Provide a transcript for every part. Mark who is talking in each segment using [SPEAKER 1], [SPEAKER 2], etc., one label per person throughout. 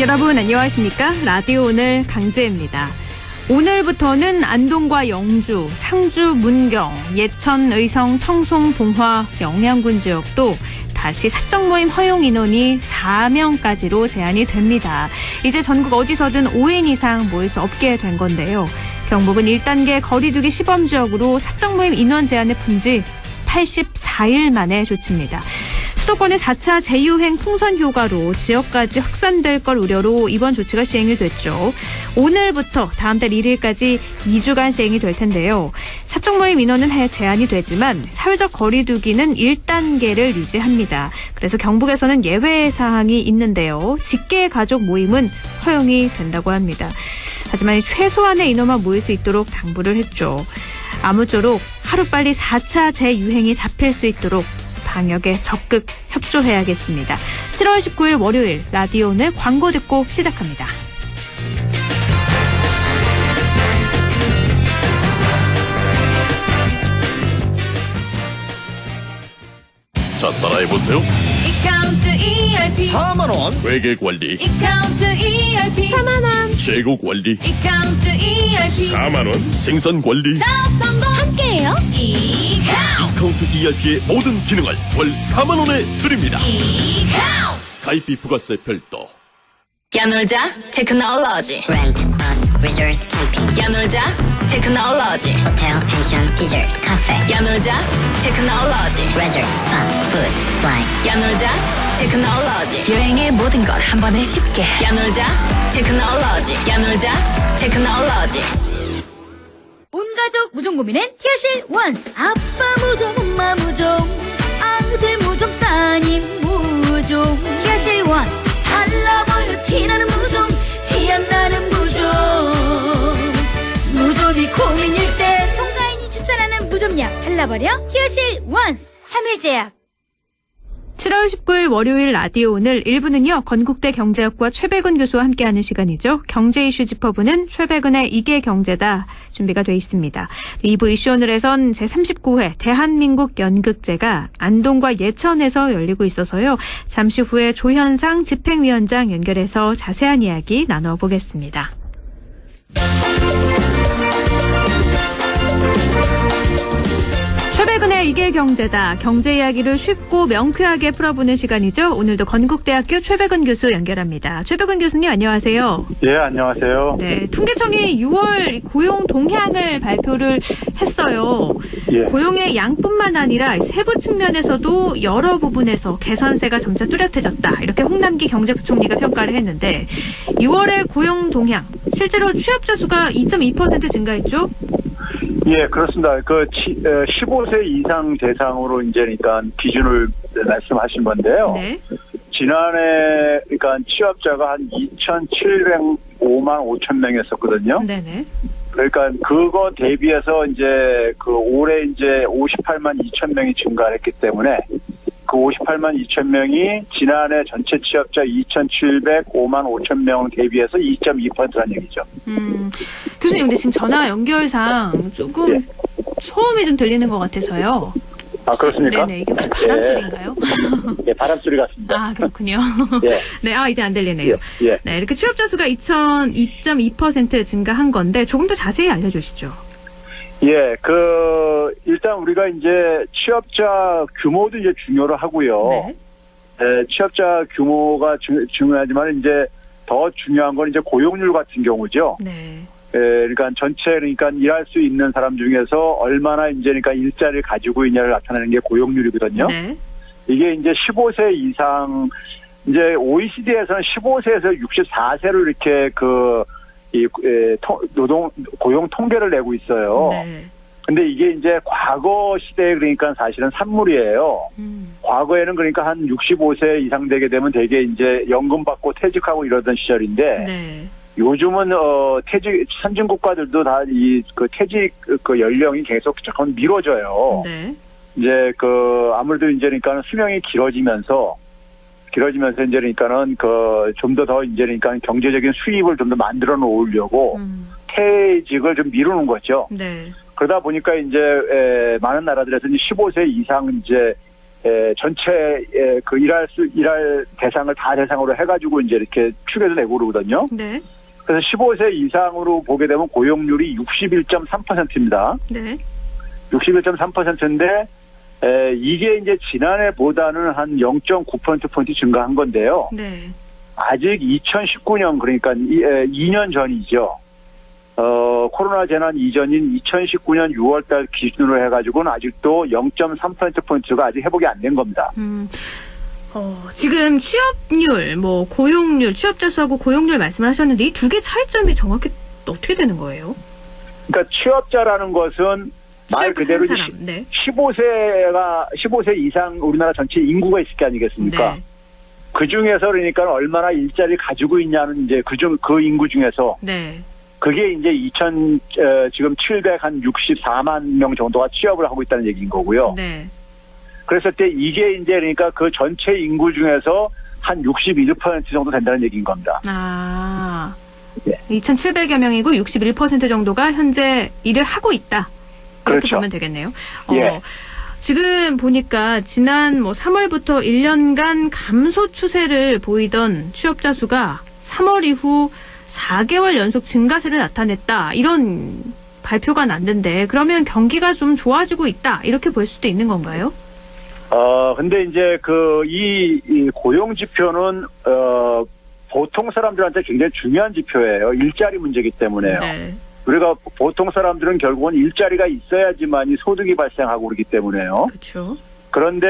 [SPEAKER 1] 여러분 안녕하십니까? 라디오 오늘 강재입니다. 오늘부터는 안동과 영주, 상주, 문경, 예천, 의성, 청송, 봉화, 영양군 지역도 다시 사적 모임 허용 인원이 4명까지로 제한이 됩니다. 이제 전국 어디서든 5인 이상 모일 수 없게 된 건데요. 경북은 1단계 거리두기 시범지역으로 사적 모임 인원 제한을 푼 지 84일 만의 조치입니다. 수도권의 4차 재유행 풍선 효과로 지역까지 확산될 걸 우려로 이번 조치가 시행이 됐죠. 오늘부터 다음 달 1일까지 2주간 시행이 될 텐데요. 사적 모임 인원은 제한이 되지만 사회적 거리두기는 1단계를 유지합니다. 그래서 경북에서는 예외 사항이 있는데요. 직계 가족 모임은 허용이 된다고 합니다. 하지만 최소한의 인원만 모일 수 있도록 당부를 했죠. 아무쪼록 하루빨리 4차 재유행이 잡힐 수 있도록 방역에 적극 협조해야겠습니다. 7월 19일 월요일 라디오 오늘 광고 듣고 시작합니다.
[SPEAKER 2] 자, 따라해보세요.
[SPEAKER 3] 이카운트 ERP
[SPEAKER 2] 4만원 회계관리,
[SPEAKER 3] 이카운트 ERP
[SPEAKER 2] 4만원 재고관리,
[SPEAKER 3] 이카운트 ERP
[SPEAKER 2] 4만원 생산관리.
[SPEAKER 3] 사업 성공 함께해요.
[SPEAKER 2] 이카운트 ERP의 모든 기능을 월 4만원에 드립니다.
[SPEAKER 3] 이카운트
[SPEAKER 2] 가입비 부가세 별도.
[SPEAKER 3] 야놀자 테크놀로지
[SPEAKER 4] Rent, bus, resort, camping,
[SPEAKER 3] 야놀자 테크놀로지
[SPEAKER 4] hotel, pension, dessert, cafe,
[SPEAKER 3] 야놀자 테크놀로지
[SPEAKER 4] resort, spa, food, fly.
[SPEAKER 3] 야놀자 테크놀로지 여행의 모든 것 한 번에 쉽게 야놀자 테크놀로지 야놀자 테크놀로지 온 가족 무좀 고민엔 티어실 원스 아빠 무좀 엄마 무좀 아들 무좀 따님 무좀 티어실 원스 달라버려 티나는 무좀 티 안 나는 무좀 무좀이 고민일 때 송가인이 추천하는 무좀약 달라버려 티어실 원스 3일제약
[SPEAKER 1] 7월 19일 월요일 라디오 오늘 1부는요. 건국대 경제학과 최백은 교수와 함께하는 시간이죠. 경제 이슈 짚어보는 최백은의 이게 경제다 준비가 돼 있습니다. 2부 이슈 오늘에선 제39회 대한민국 연극제가 안동과 예천에서 열리고 있어서요. 잠시 후에 조현상 집행위원장 연결해서 자세한 이야기 나눠보겠습니다. 최백은의 이게 경제다. 경제 이야기를 쉽고 명쾌하게 풀어보는 시간이죠. 오늘도 건국대학교 최백은 교수 연결합니다. 최백은 교수님 안녕하세요.
[SPEAKER 5] 예, 안녕하세요.
[SPEAKER 1] 네, 통계청이 6월 고용 동향을 발표를 했어요.
[SPEAKER 5] 예.
[SPEAKER 1] 고용의 양뿐만 아니라 세부 측면에서도 여러 부분에서 개선세가 점차 뚜렷해졌다. 이렇게 홍남기 경제부총리가 평가를 했는데 6월의 고용 동향, 실제로 취업자 수가 2.2% 증가했죠?
[SPEAKER 5] 예, 그렇습니다. 15세 이상 대상으로 이제니까 기준을 말씀하신 건데요.
[SPEAKER 1] 네.
[SPEAKER 5] 지난해, 그러니까 취업자가 한 2,705만 5천 명이었었거든요.
[SPEAKER 1] 네네.
[SPEAKER 5] 그러니까 그거 대비해서 이제 올해 이제 58만 2천 명이 증가했기 때문에 그 58만 2천 명이 지난해 전체 취업자 2,705만 5천 명 대비해서 2.2%라는 얘기죠.
[SPEAKER 1] 교수님, 근데 지금 전화 연결상 조금
[SPEAKER 5] 예.
[SPEAKER 1] 소음이 좀 들리는 것 같아서요.
[SPEAKER 5] 아, 그렇습니까?
[SPEAKER 1] 네네, 이게 혹시 바람소리인가요?
[SPEAKER 5] 예, 바람소리 같습니다.
[SPEAKER 1] 아, 그렇군요.
[SPEAKER 5] 예.
[SPEAKER 1] 네, 이제 안 들리네요.
[SPEAKER 5] 예.
[SPEAKER 1] 네, 이렇게 취업자 수가 2.2% 증가한 건데 조금 더 자세히 알려주시죠.
[SPEAKER 5] 예, 일단 우리가 이제 취업자 규모도 이제 중요로 하고요.
[SPEAKER 1] 네.
[SPEAKER 5] 취업자 규모가 중요하지만 이제 더 중요한 건 이제 고용률 같은 경우죠.
[SPEAKER 1] 네.
[SPEAKER 5] 그러니까 그러니까 일할 수 있는 사람 중에서 얼마나 이제 그러니까 일자리를 가지고 있냐를 나타내는 게 고용률이거든요.
[SPEAKER 1] 네.
[SPEAKER 5] 이게 이제 15세 이상, 이제 OECD에서는 15세에서 64세로 이렇게 고용 통계를 내고 있어요.
[SPEAKER 1] 네.
[SPEAKER 5] 근데 이게 이제 과거 시대에 그러니까 사실은 산물이에요. 과거에는 그러니까 한 65세 이상 되게 되면 되게 이제 연금 받고 퇴직하고 이러던 시절인데
[SPEAKER 1] 네.
[SPEAKER 5] 요즘은 선진 국가들도 다 퇴직 연령이 계속 조금 미뤄져요.
[SPEAKER 1] 네.
[SPEAKER 5] 이제 아무래도 이제 그러니까 수명이 길어지면서 이제 그러니까는 좀 더 이제 그러니까 경제적인 수입을 좀 더 만들어 놓으려고 퇴직을 좀 미루는 거죠.
[SPEAKER 1] 네.
[SPEAKER 5] 그러다 보니까 이제 많은 나라들에서 15세 이상 이제 전체 그 일할 대상을 다 대상으로 해가지고 이제 이렇게 축에서 내고 그러거든요.
[SPEAKER 1] 네.
[SPEAKER 5] 그래서 15세 이상으로 보게 되면 고용률이 61.3%입니다.
[SPEAKER 1] 네.
[SPEAKER 5] 61.3%인데 이게 이제 지난해보다는 한 0.9%포인트 증가한 건데요.
[SPEAKER 1] 네.
[SPEAKER 5] 아직 2019년 그러니까 2년 전이죠. 코로나 재난 이전인 2019년 6월달 기준으로 해가지고는 아직도 0.3%포인트가 아직 회복이 안 된 겁니다.
[SPEAKER 1] 지금 취업률, 뭐 고용률, 취업자 수하고 고용률 말씀을 하셨는데 이 두 개 차이점이 정확히 어떻게 되는 거예요?
[SPEAKER 5] 그러니까 취업자라는 것은 말 그대로
[SPEAKER 1] 사람. 네.
[SPEAKER 5] 15세 이상 우리나라 전체 인구가 있을 게 아니겠습니까?
[SPEAKER 1] 네.
[SPEAKER 5] 그 중에서 그러니까 얼마나 일자리를 가지고 있냐는 이제 그 인구 중에서
[SPEAKER 1] 네.
[SPEAKER 5] 그게 이제 지금 764만 명 정도가 취업을 하고 있다는 얘기인 거고요.
[SPEAKER 1] 네.
[SPEAKER 5] 그랬을 때 이게 이제 그러니까 그 전체 인구 중에서 한 61% 정도 된다는 얘기인 겁니다.
[SPEAKER 1] 아.
[SPEAKER 5] 네.
[SPEAKER 1] 2,700여 명이고 61% 정도가 현재 일을 하고 있다. 이렇게
[SPEAKER 5] 그렇죠.
[SPEAKER 1] 보면 되겠네요.
[SPEAKER 5] 예.
[SPEAKER 1] 지금 보니까 지난 3월부터 1년간 감소 추세를 보이던 취업자 수가 3월 이후 4개월 연속 증가세를 나타냈다. 이런 발표가 났는데 그러면 경기가 좀 좋아지고 있다. 이렇게 볼 수도 있는 건가요?
[SPEAKER 5] 근데 이제 이 고용 지표는 보통 사람들한테 굉장히 중요한 지표예요. 일자리 문제이기 때문에요.
[SPEAKER 1] 네.
[SPEAKER 5] 우리가 보통 사람들은 결국은 일자리가 있어야지만이 소득이 발생하고 그러기 때문에요.
[SPEAKER 1] 그렇죠.
[SPEAKER 5] 그런데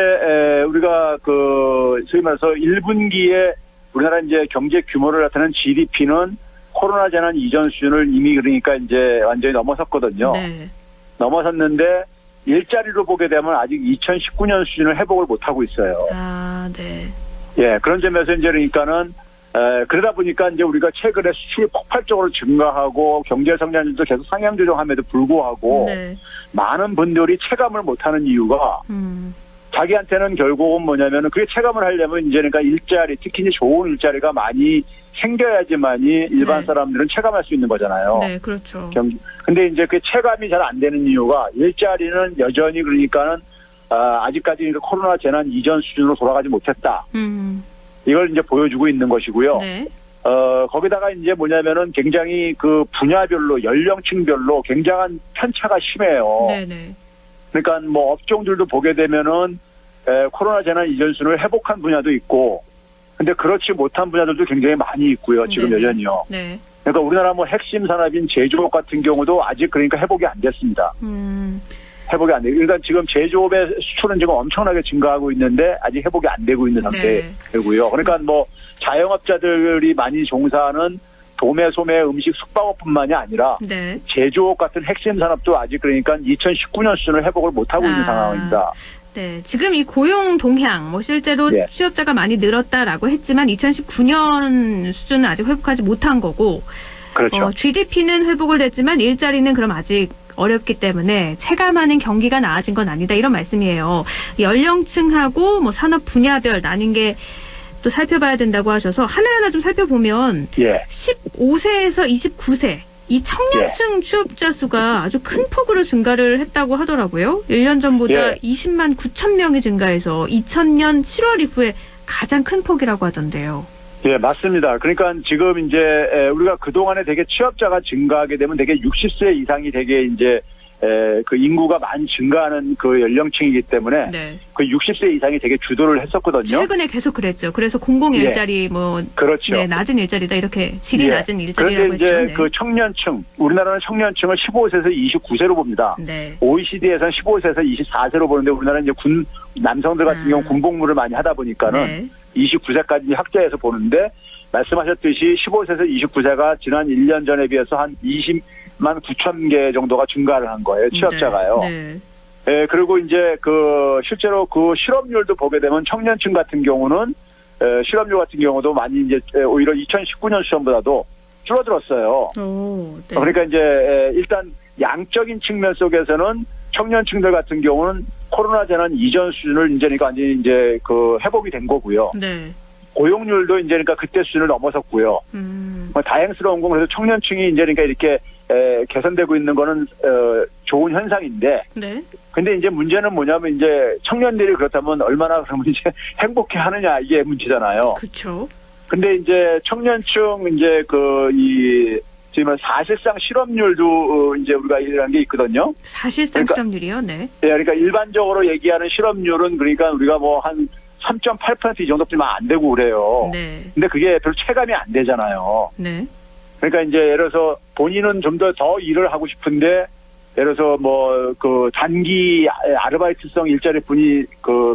[SPEAKER 5] 우리가 소위 말해서 1분기에 우리나라 이제 경제 규모를 나타내는 GDP는 코로나 재난 이전 수준을 이미 그러니까 이제 완전히 넘어섰거든요.
[SPEAKER 1] 네.
[SPEAKER 5] 넘어섰는데 일자리로 보게 되면 아직 2019년 수준을 회복을 못 하고 있어요.
[SPEAKER 1] 아, 네.
[SPEAKER 5] 예, 그런 점에서 이제 그러니까는 그러다 보니까 이제 우리가 최근에 수출이 폭발적으로 증가하고 경제 성장률도 계속 상향 조정함에도 불구하고
[SPEAKER 1] 네.
[SPEAKER 5] 많은 분들이 체감을 못하는 이유가 자기한테는 결국은 뭐냐면은 그게 체감을 하려면 이제 그러니까 일자리, 특히 이제 좋은 일자리가 많이 생겨야지만이 일반
[SPEAKER 1] 네.
[SPEAKER 5] 사람들은 체감할 수 있는 거잖아요.
[SPEAKER 1] 네, 그렇죠.
[SPEAKER 5] 근데 이제 그 체감이 잘 안 되는 이유가 일자리는 여전히 그러니까는 아직까지 코로나 재난 이전 수준으로 돌아가지 못했다. 이걸 이제 보여주고 있는 것이고요.
[SPEAKER 1] 네.
[SPEAKER 5] 거기다가 이제 뭐냐면은 굉장히 그 분야별로 연령층별로 굉장한 편차가 심해요.
[SPEAKER 1] 네네.
[SPEAKER 5] 그러니까 뭐 업종들도 보게 되면은 코로나 재난 이전 수준을 회복한 분야도 있고, 근데 그렇지 못한 분야들도 굉장히 많이 있고요. 지금
[SPEAKER 1] 네네.
[SPEAKER 5] 여전히요.
[SPEAKER 1] 네.
[SPEAKER 5] 그러니까 우리나라 뭐 핵심 산업인 제조업 같은 경우도 아직 그러니까 회복이 안 됐습니다. 회복이 안 돼요. 그러니까 지금 제조업의 수출은 지금 엄청나게 증가하고 있는데 아직 회복이 안 되고 있는 상태고요. 그러니까 뭐 자영업자들이 많이 종사하는 도매, 소매, 음식, 숙박업뿐만이 아니라
[SPEAKER 1] 네.
[SPEAKER 5] 제조업 같은 핵심 산업도 아직 그러니까 2019년 수준을 회복을 못 하고 있는 상황입니다.
[SPEAKER 1] 네, 지금 이 고용 동향, 실제로
[SPEAKER 5] 네.
[SPEAKER 1] 취업자가 많이 늘었다라고 했지만 2019년 수준은 아직 회복하지 못한 거고,
[SPEAKER 5] 그렇죠.
[SPEAKER 1] GDP는 회복을 됐지만 일자리는 그럼 아직 어렵기 때문에 체감하는 경기가 나아진 건 아니다 이런 말씀이에요. 연령층하고 산업 분야별 나뉜 게 또 살펴봐야 된다고 하셔서 하나하나 좀 살펴보면 15세에서 29세 이 청년층 취업자 수가 아주 큰 폭으로 증가를 했다고 하더라고요. 1년 전보다 20만 9천 명이 증가해서 2000년 7월 이후에 가장 큰 폭이라고 하던데요.
[SPEAKER 5] 예, 맞습니다. 그러니까 지금 이제 우리가 그동안에 되게 취업자가 증가하게 되면 되게 60세 이상이 되게 이제 그 인구가 많이 증가하는 그 연령층이기 때문에
[SPEAKER 1] 네.
[SPEAKER 5] 그 60세 이상이 되게 주도를 했었거든요.
[SPEAKER 1] 최근에 계속 그랬죠. 그래서 공공 일자리
[SPEAKER 5] 그렇죠.
[SPEAKER 1] 네, 낮은 일자리다 이렇게 질이 낮은 일자리라고
[SPEAKER 5] 그런데 이제
[SPEAKER 1] 했죠. 네.
[SPEAKER 5] 그 청년층, 우리나라는 청년층을 15세에서 29세로 봅니다.
[SPEAKER 1] 네.
[SPEAKER 5] OECD에서는 15세에서 24세로 보는데 우리나라는 이제 남성들 같은 경우 군복무를 많이 하다 보니까는 29세까지 확대해서 보는데 말씀하셨듯이 15세에서 29세가 지난 1년 전에 비해서 한 20만 9천 개 정도가 증가를 한 거예요. 취업자가요.
[SPEAKER 1] 네.
[SPEAKER 5] 예, 그리고 이제 실제로 그 실업률도 보게 되면 청년층 같은 경우는 실업률 같은 경우도 많이 이제 오히려 2019년 수준보다도 줄어들었어요.
[SPEAKER 1] 네.
[SPEAKER 5] 그러니까 이제 일단 양적인 측면 속에서는 청년층들 같은 경우는 코로나 재난 이전 수준을 이제 그러니까 완전히 이제 회복이 된 거고요.
[SPEAKER 1] 네.
[SPEAKER 5] 고용률도 이제 그러니까 그때 수준을 넘어섰고요. 다행스러운 건 그래서 청년층이 이제 그러니까 이렇게 개선되고 있는 거는 좋은 현상인데.
[SPEAKER 1] 네.
[SPEAKER 5] 근데 이제 문제는 뭐냐면 이제 청년들이 그렇다면 얼마나 그러면 이제 행복해 하느냐 이게 문제잖아요.
[SPEAKER 1] 그렇죠.
[SPEAKER 5] 근데 이제 청년층 이제 지금 사실상 실업률도 이제 우리가 이라는 게 있거든요.
[SPEAKER 1] 사실상 실업률이요. 네.
[SPEAKER 5] 예, 그러니까 일반적으로 얘기하는 실업률은 그러니까 우리가 뭐 한 3.8% 이 정도뿐이면 안 되고 그래요.
[SPEAKER 1] 네.
[SPEAKER 5] 근데 그게 별 체감이 안 되잖아요.
[SPEAKER 1] 네.
[SPEAKER 5] 그러니까 이제 예를 들어서 본인은 좀 더 일을 하고 싶은데 예를 들어서 뭐 단기 아르바이트성 일자리뿐이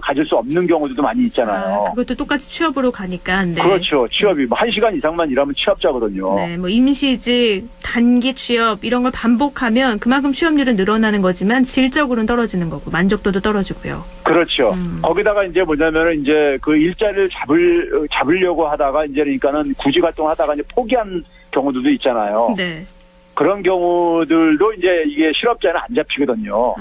[SPEAKER 5] 가질 수 없는 경우도 많이 있잖아요.
[SPEAKER 1] 그것도 똑같이 취업으로 가니까. 네.
[SPEAKER 5] 그렇죠. 취업이 뭐 1시간 이상만 일하면 취업자거든요.
[SPEAKER 1] 네, 뭐 임시직, 단기 취업 이런 걸 반복하면 그만큼 취업률은 늘어나는 거지만 질적으로는 떨어지는 거고 만족도도 떨어지고요.
[SPEAKER 5] 그렇죠. 거기다가 이제 뭐냐면은 이제 그 일자리를 잡으려고 하다가 이제 그러니까는 구직 활동을 하다가 이제 포기한 경우들도 있잖아요.
[SPEAKER 1] 네.
[SPEAKER 5] 그런 경우들도 이제 이게 실업자는 안 잡히거든요.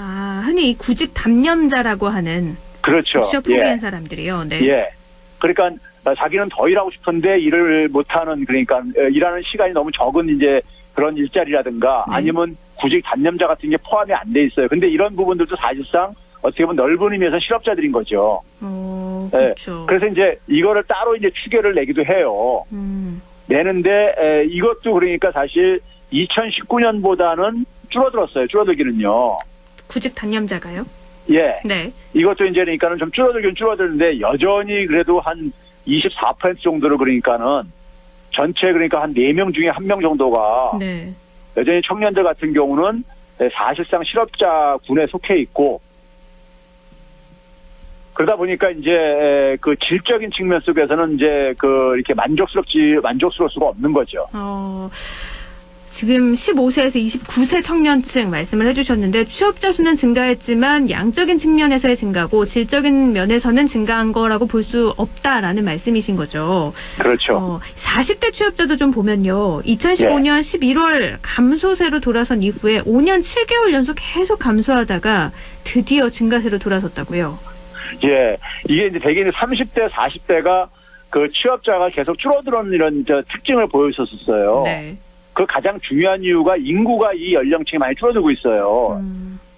[SPEAKER 1] 흔히 이 구직 담념자라고 하는.
[SPEAKER 5] 그렇죠.
[SPEAKER 1] 취업 포기한 사람들이요. 네.
[SPEAKER 5] 예. 그러니까 자기는 더 일하고 싶은데 일을 못하는 그러니까 일하는 시간이 너무 적은 이제 그런 일자리라든가
[SPEAKER 1] 네.
[SPEAKER 5] 아니면 구직 단념자 같은 게 포함이 안 돼 있어요. 근데 이런 부분들도 사실상 어떻게 보면 넓은 의미에서 실업자들인 거죠.
[SPEAKER 1] 그렇죠.
[SPEAKER 5] 예. 그래서 이제 이거를 따로 이제 추계를 내기도 해요. 내는데 이것도 그러니까 사실 2019년보다는 줄어들었어요. 줄어들기는요.
[SPEAKER 1] 구직 단념자가요?
[SPEAKER 5] 예.
[SPEAKER 1] 네.
[SPEAKER 5] 이것도 이제 그러니까는 좀 줄어들긴 줄어드는데 여전히 그래도 한 24% 정도로 그러니까는 전체 그러니까 한 4명 중에 1명 정도가
[SPEAKER 1] 네.
[SPEAKER 5] 여전히 청년들 같은 경우는 사실상 실업자군에 속해 있고 그러다 보니까 이제 그 질적인 측면 속에서는 이제 이렇게 만족스러울 수가 없는 거죠.
[SPEAKER 1] 지금 15세에서 29세 청년층 말씀을 해주셨는데 취업자 수는 증가했지만 양적인 측면에서의 증가고 질적인 면에서는 증가한 거라고 볼 수 없다라는 말씀이신 거죠.
[SPEAKER 5] 그렇죠.
[SPEAKER 1] 40대 취업자도 좀 보면요. 2015년 11월 감소세로 돌아선 이후에 5년 7개월 연속 계속 감소하다가 드디어 증가세로 돌아섰다고요.
[SPEAKER 5] 예, 이게 이제 대개 30대, 40대가 그 취업자가 계속 줄어드는 이런 특징을 보여줬었어요. 네. 그 가장 중요한 이유가 인구가 이 연령층이 많이 줄어들고 있어요.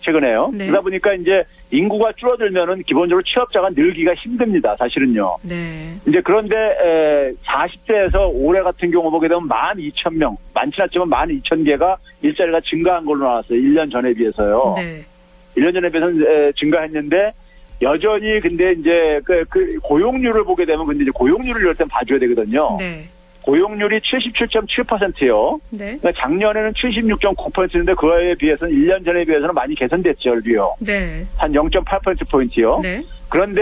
[SPEAKER 5] 최근에요.
[SPEAKER 1] 네.
[SPEAKER 5] 그러다 보니까 이제 인구가 줄어들면은 기본적으로 취업자가 늘기가 힘듭니다. 사실은요.
[SPEAKER 1] 네.
[SPEAKER 5] 이제 그런데 40대에서 올해 같은 경우 보게 되면 12,000명, 많지는 않지만 12,000개가 일자리가 증가한 걸로 나왔어요. 1년 전에 비해서요.
[SPEAKER 1] 네.
[SPEAKER 5] 1년 전에 비해서는 증가했는데 여전히 근데 이제 그 고용률을 보게 되면 근데 이제 고용률을 이럴 땐 봐줘야 되거든요.
[SPEAKER 1] 네.
[SPEAKER 5] 고용률이 77.7%요.
[SPEAKER 1] 네.
[SPEAKER 5] 그러니까 작년에는 76.9%인데 그거에 비해서는 1년 전에 비해서는 많이 개선됐죠, 얼비요.
[SPEAKER 1] 네.
[SPEAKER 5] 한 0.8%포인트요.
[SPEAKER 1] 네.
[SPEAKER 5] 그런데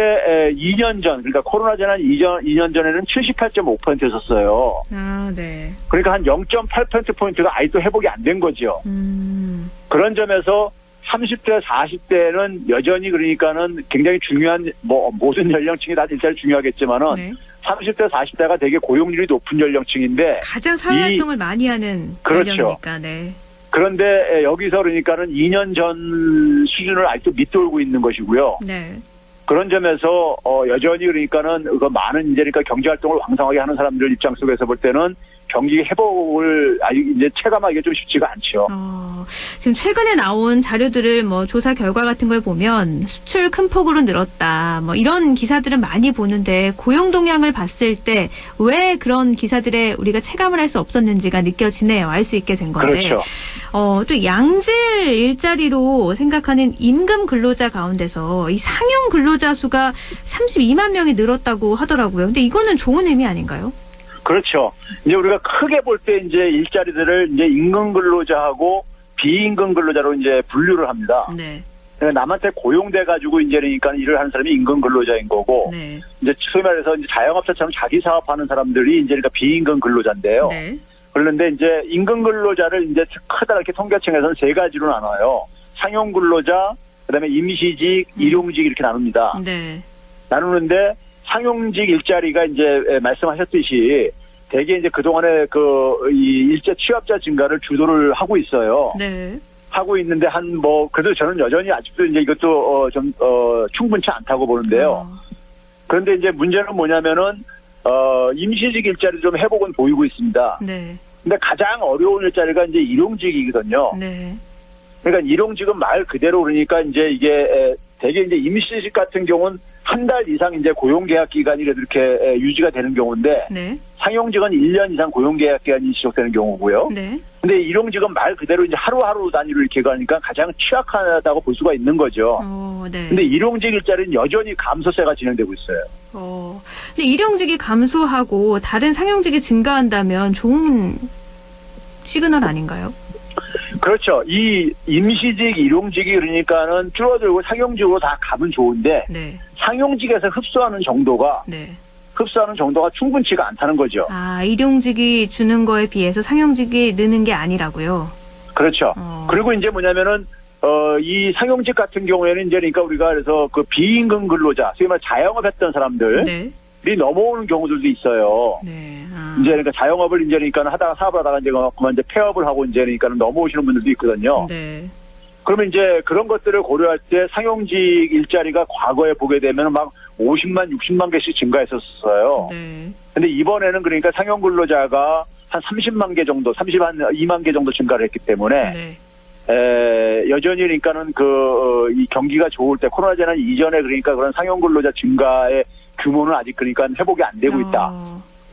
[SPEAKER 5] 2년 전, 그러니까 코로나 전환 2년 전에는 78.5%였었어요.
[SPEAKER 1] 네.
[SPEAKER 5] 그러니까 한 0.8%포인트가 아직도 회복이 안 된 거죠. 그런 점에서 30대, 40대는 여전히 그러니까는 굉장히 중요한, 모든 연령층이 다 일자리 중요하겠지만은, 네. 30대, 40대가 되게 고용률이 높은 연령층인데.
[SPEAKER 1] 가장 사회활동을 많이 하는
[SPEAKER 5] 그렇죠.
[SPEAKER 1] 연령이니까, 네.
[SPEAKER 5] 그런데 여기서 그러니까는 2년 전 수준을 아직도 밑돌고 있는 것이고요.
[SPEAKER 1] 네.
[SPEAKER 5] 그런 점에서, 여전히 그러니까는, 많은 이제 그러니까 경제활동을 왕성하게 하는 사람들 입장 속에서 볼 때는 경기 회복을 이제 체감하기가 좀 쉽지가 않죠.
[SPEAKER 1] 지금 최근에 나온 자료들을 조사 결과 같은 걸 보면 수출 큰 폭으로 늘었다. 이런 기사들은 많이 보는데 고용 동향을 봤을 때 왜 그런 기사들에 우리가 체감을 할 수 없었는지가 느껴지네요. 알 수 있게 된 건데.
[SPEAKER 5] 그렇죠.
[SPEAKER 1] 또 양질 일자리로 생각하는 임금 근로자 가운데서 이 상용 근로자 수가 32만 명이 늘었다고 하더라고요. 근데 이거는 좋은 의미 아닌가요?
[SPEAKER 5] 그렇죠. 이제 우리가 크게 볼 때 이제 일자리들을 이제 임금 근로자하고 비임금 근로자로 이제 분류를 합니다.
[SPEAKER 1] 네.
[SPEAKER 5] 그러니까 남한테 고용돼 가지고 이제 그러니까 일을 하는 사람이 임금 근로자인 거고,
[SPEAKER 1] 네.
[SPEAKER 5] 이제 소위 말해서 이제 자영업자처럼 자기 사업하는 사람들이 이제 그러니까 비임금 근로자인데요.
[SPEAKER 1] 네.
[SPEAKER 5] 그런데 이제 임금 근로자를 이제 크다랗게 통계청에서는 세 가지로 나눠요. 상용 근로자, 그다음에 임시직, 일용직 이렇게 나눕니다.
[SPEAKER 1] 네.
[SPEAKER 5] 나누는데 상용직 일자리가 이제 말씀하셨듯이 대개 이제 그동안에 이 일제 취업자 증가를 주도를 하고 있어요.
[SPEAKER 1] 네.
[SPEAKER 5] 하고 있는데 그래도 저는 여전히 아직도 이제 이것도 좀 충분치 않다고 보는데요. 그런데 이제 문제는 뭐냐면은 임시직 일자리 좀 회복은 보이고 있습니다.
[SPEAKER 1] 네.
[SPEAKER 5] 근데 가장 어려운 일자리가 이제 일용직이거든요.
[SPEAKER 1] 네.
[SPEAKER 5] 그러니까 일용직은 말 그대로 그러니까 이제 이게 대개 이제 임시직 같은 경우는 한 달 이상 이제 고용계약 기간이 이렇게 유지가 되는 경우인데
[SPEAKER 1] 네.
[SPEAKER 5] 상용직은 1년 이상 고용계약 기간이 지속되는 경우고요.
[SPEAKER 1] 네.
[SPEAKER 5] 근데 일용직은 말 그대로 이제 하루하루 단위로 이렇게 가니까 가장 취약하다고 볼 수가 있는 거죠.
[SPEAKER 1] 네.
[SPEAKER 5] 근데 일용직 일자리는 여전히 감소세가 진행되고 있어요.
[SPEAKER 1] 근데 일용직이 감소하고 다른 상용직이 증가한다면 좋은 시그널 아닌가요?
[SPEAKER 5] 그렇죠. 이 임시직, 일용직이 그러니까는 줄어들고 상용직으로 다 가면 좋은데
[SPEAKER 1] 네.
[SPEAKER 5] 상용직에서 흡수하는 정도가 충분치가 않다는 거죠.
[SPEAKER 1] 아, 일용직이 주는 거에 비해서 상용직이 느는 게 아니라고요?
[SPEAKER 5] 그렇죠. 그리고 이제 뭐냐면은 이 상용직 같은 경우에는 이제 그러니까 우리가 그래서 그 비임금 근로자, 소위 말 자영업했던 사람들.
[SPEAKER 1] 네.
[SPEAKER 5] 넘어오는 경우들도 있어요.
[SPEAKER 1] 네.
[SPEAKER 5] 이제 그러니까 자영업을 이제 그러니까 하다가 사업을 하다가 이제 그만 이제 폐업을 하고 이제 그러니까 넘어오시는 분들도 있거든요.
[SPEAKER 1] 네.
[SPEAKER 5] 그러면 이제 그런 것들을 고려할 때 상용직 일자리가 과거에 보게 되면 막 50만, 60만 개씩 증가했었어요.
[SPEAKER 1] 네.
[SPEAKER 5] 근데 이번에는 그러니까 상용 근로자가 한 30만 개 정도, 2만 개 정도 증가를 했기 때문에
[SPEAKER 1] 네.
[SPEAKER 5] 여전히 그러니까는 이 경기가 좋을 때 코로나 재난 이전에 그러니까 그런 상용 근로자 증가의 규모는 아직 그러니까 회복이 안 되고 있다.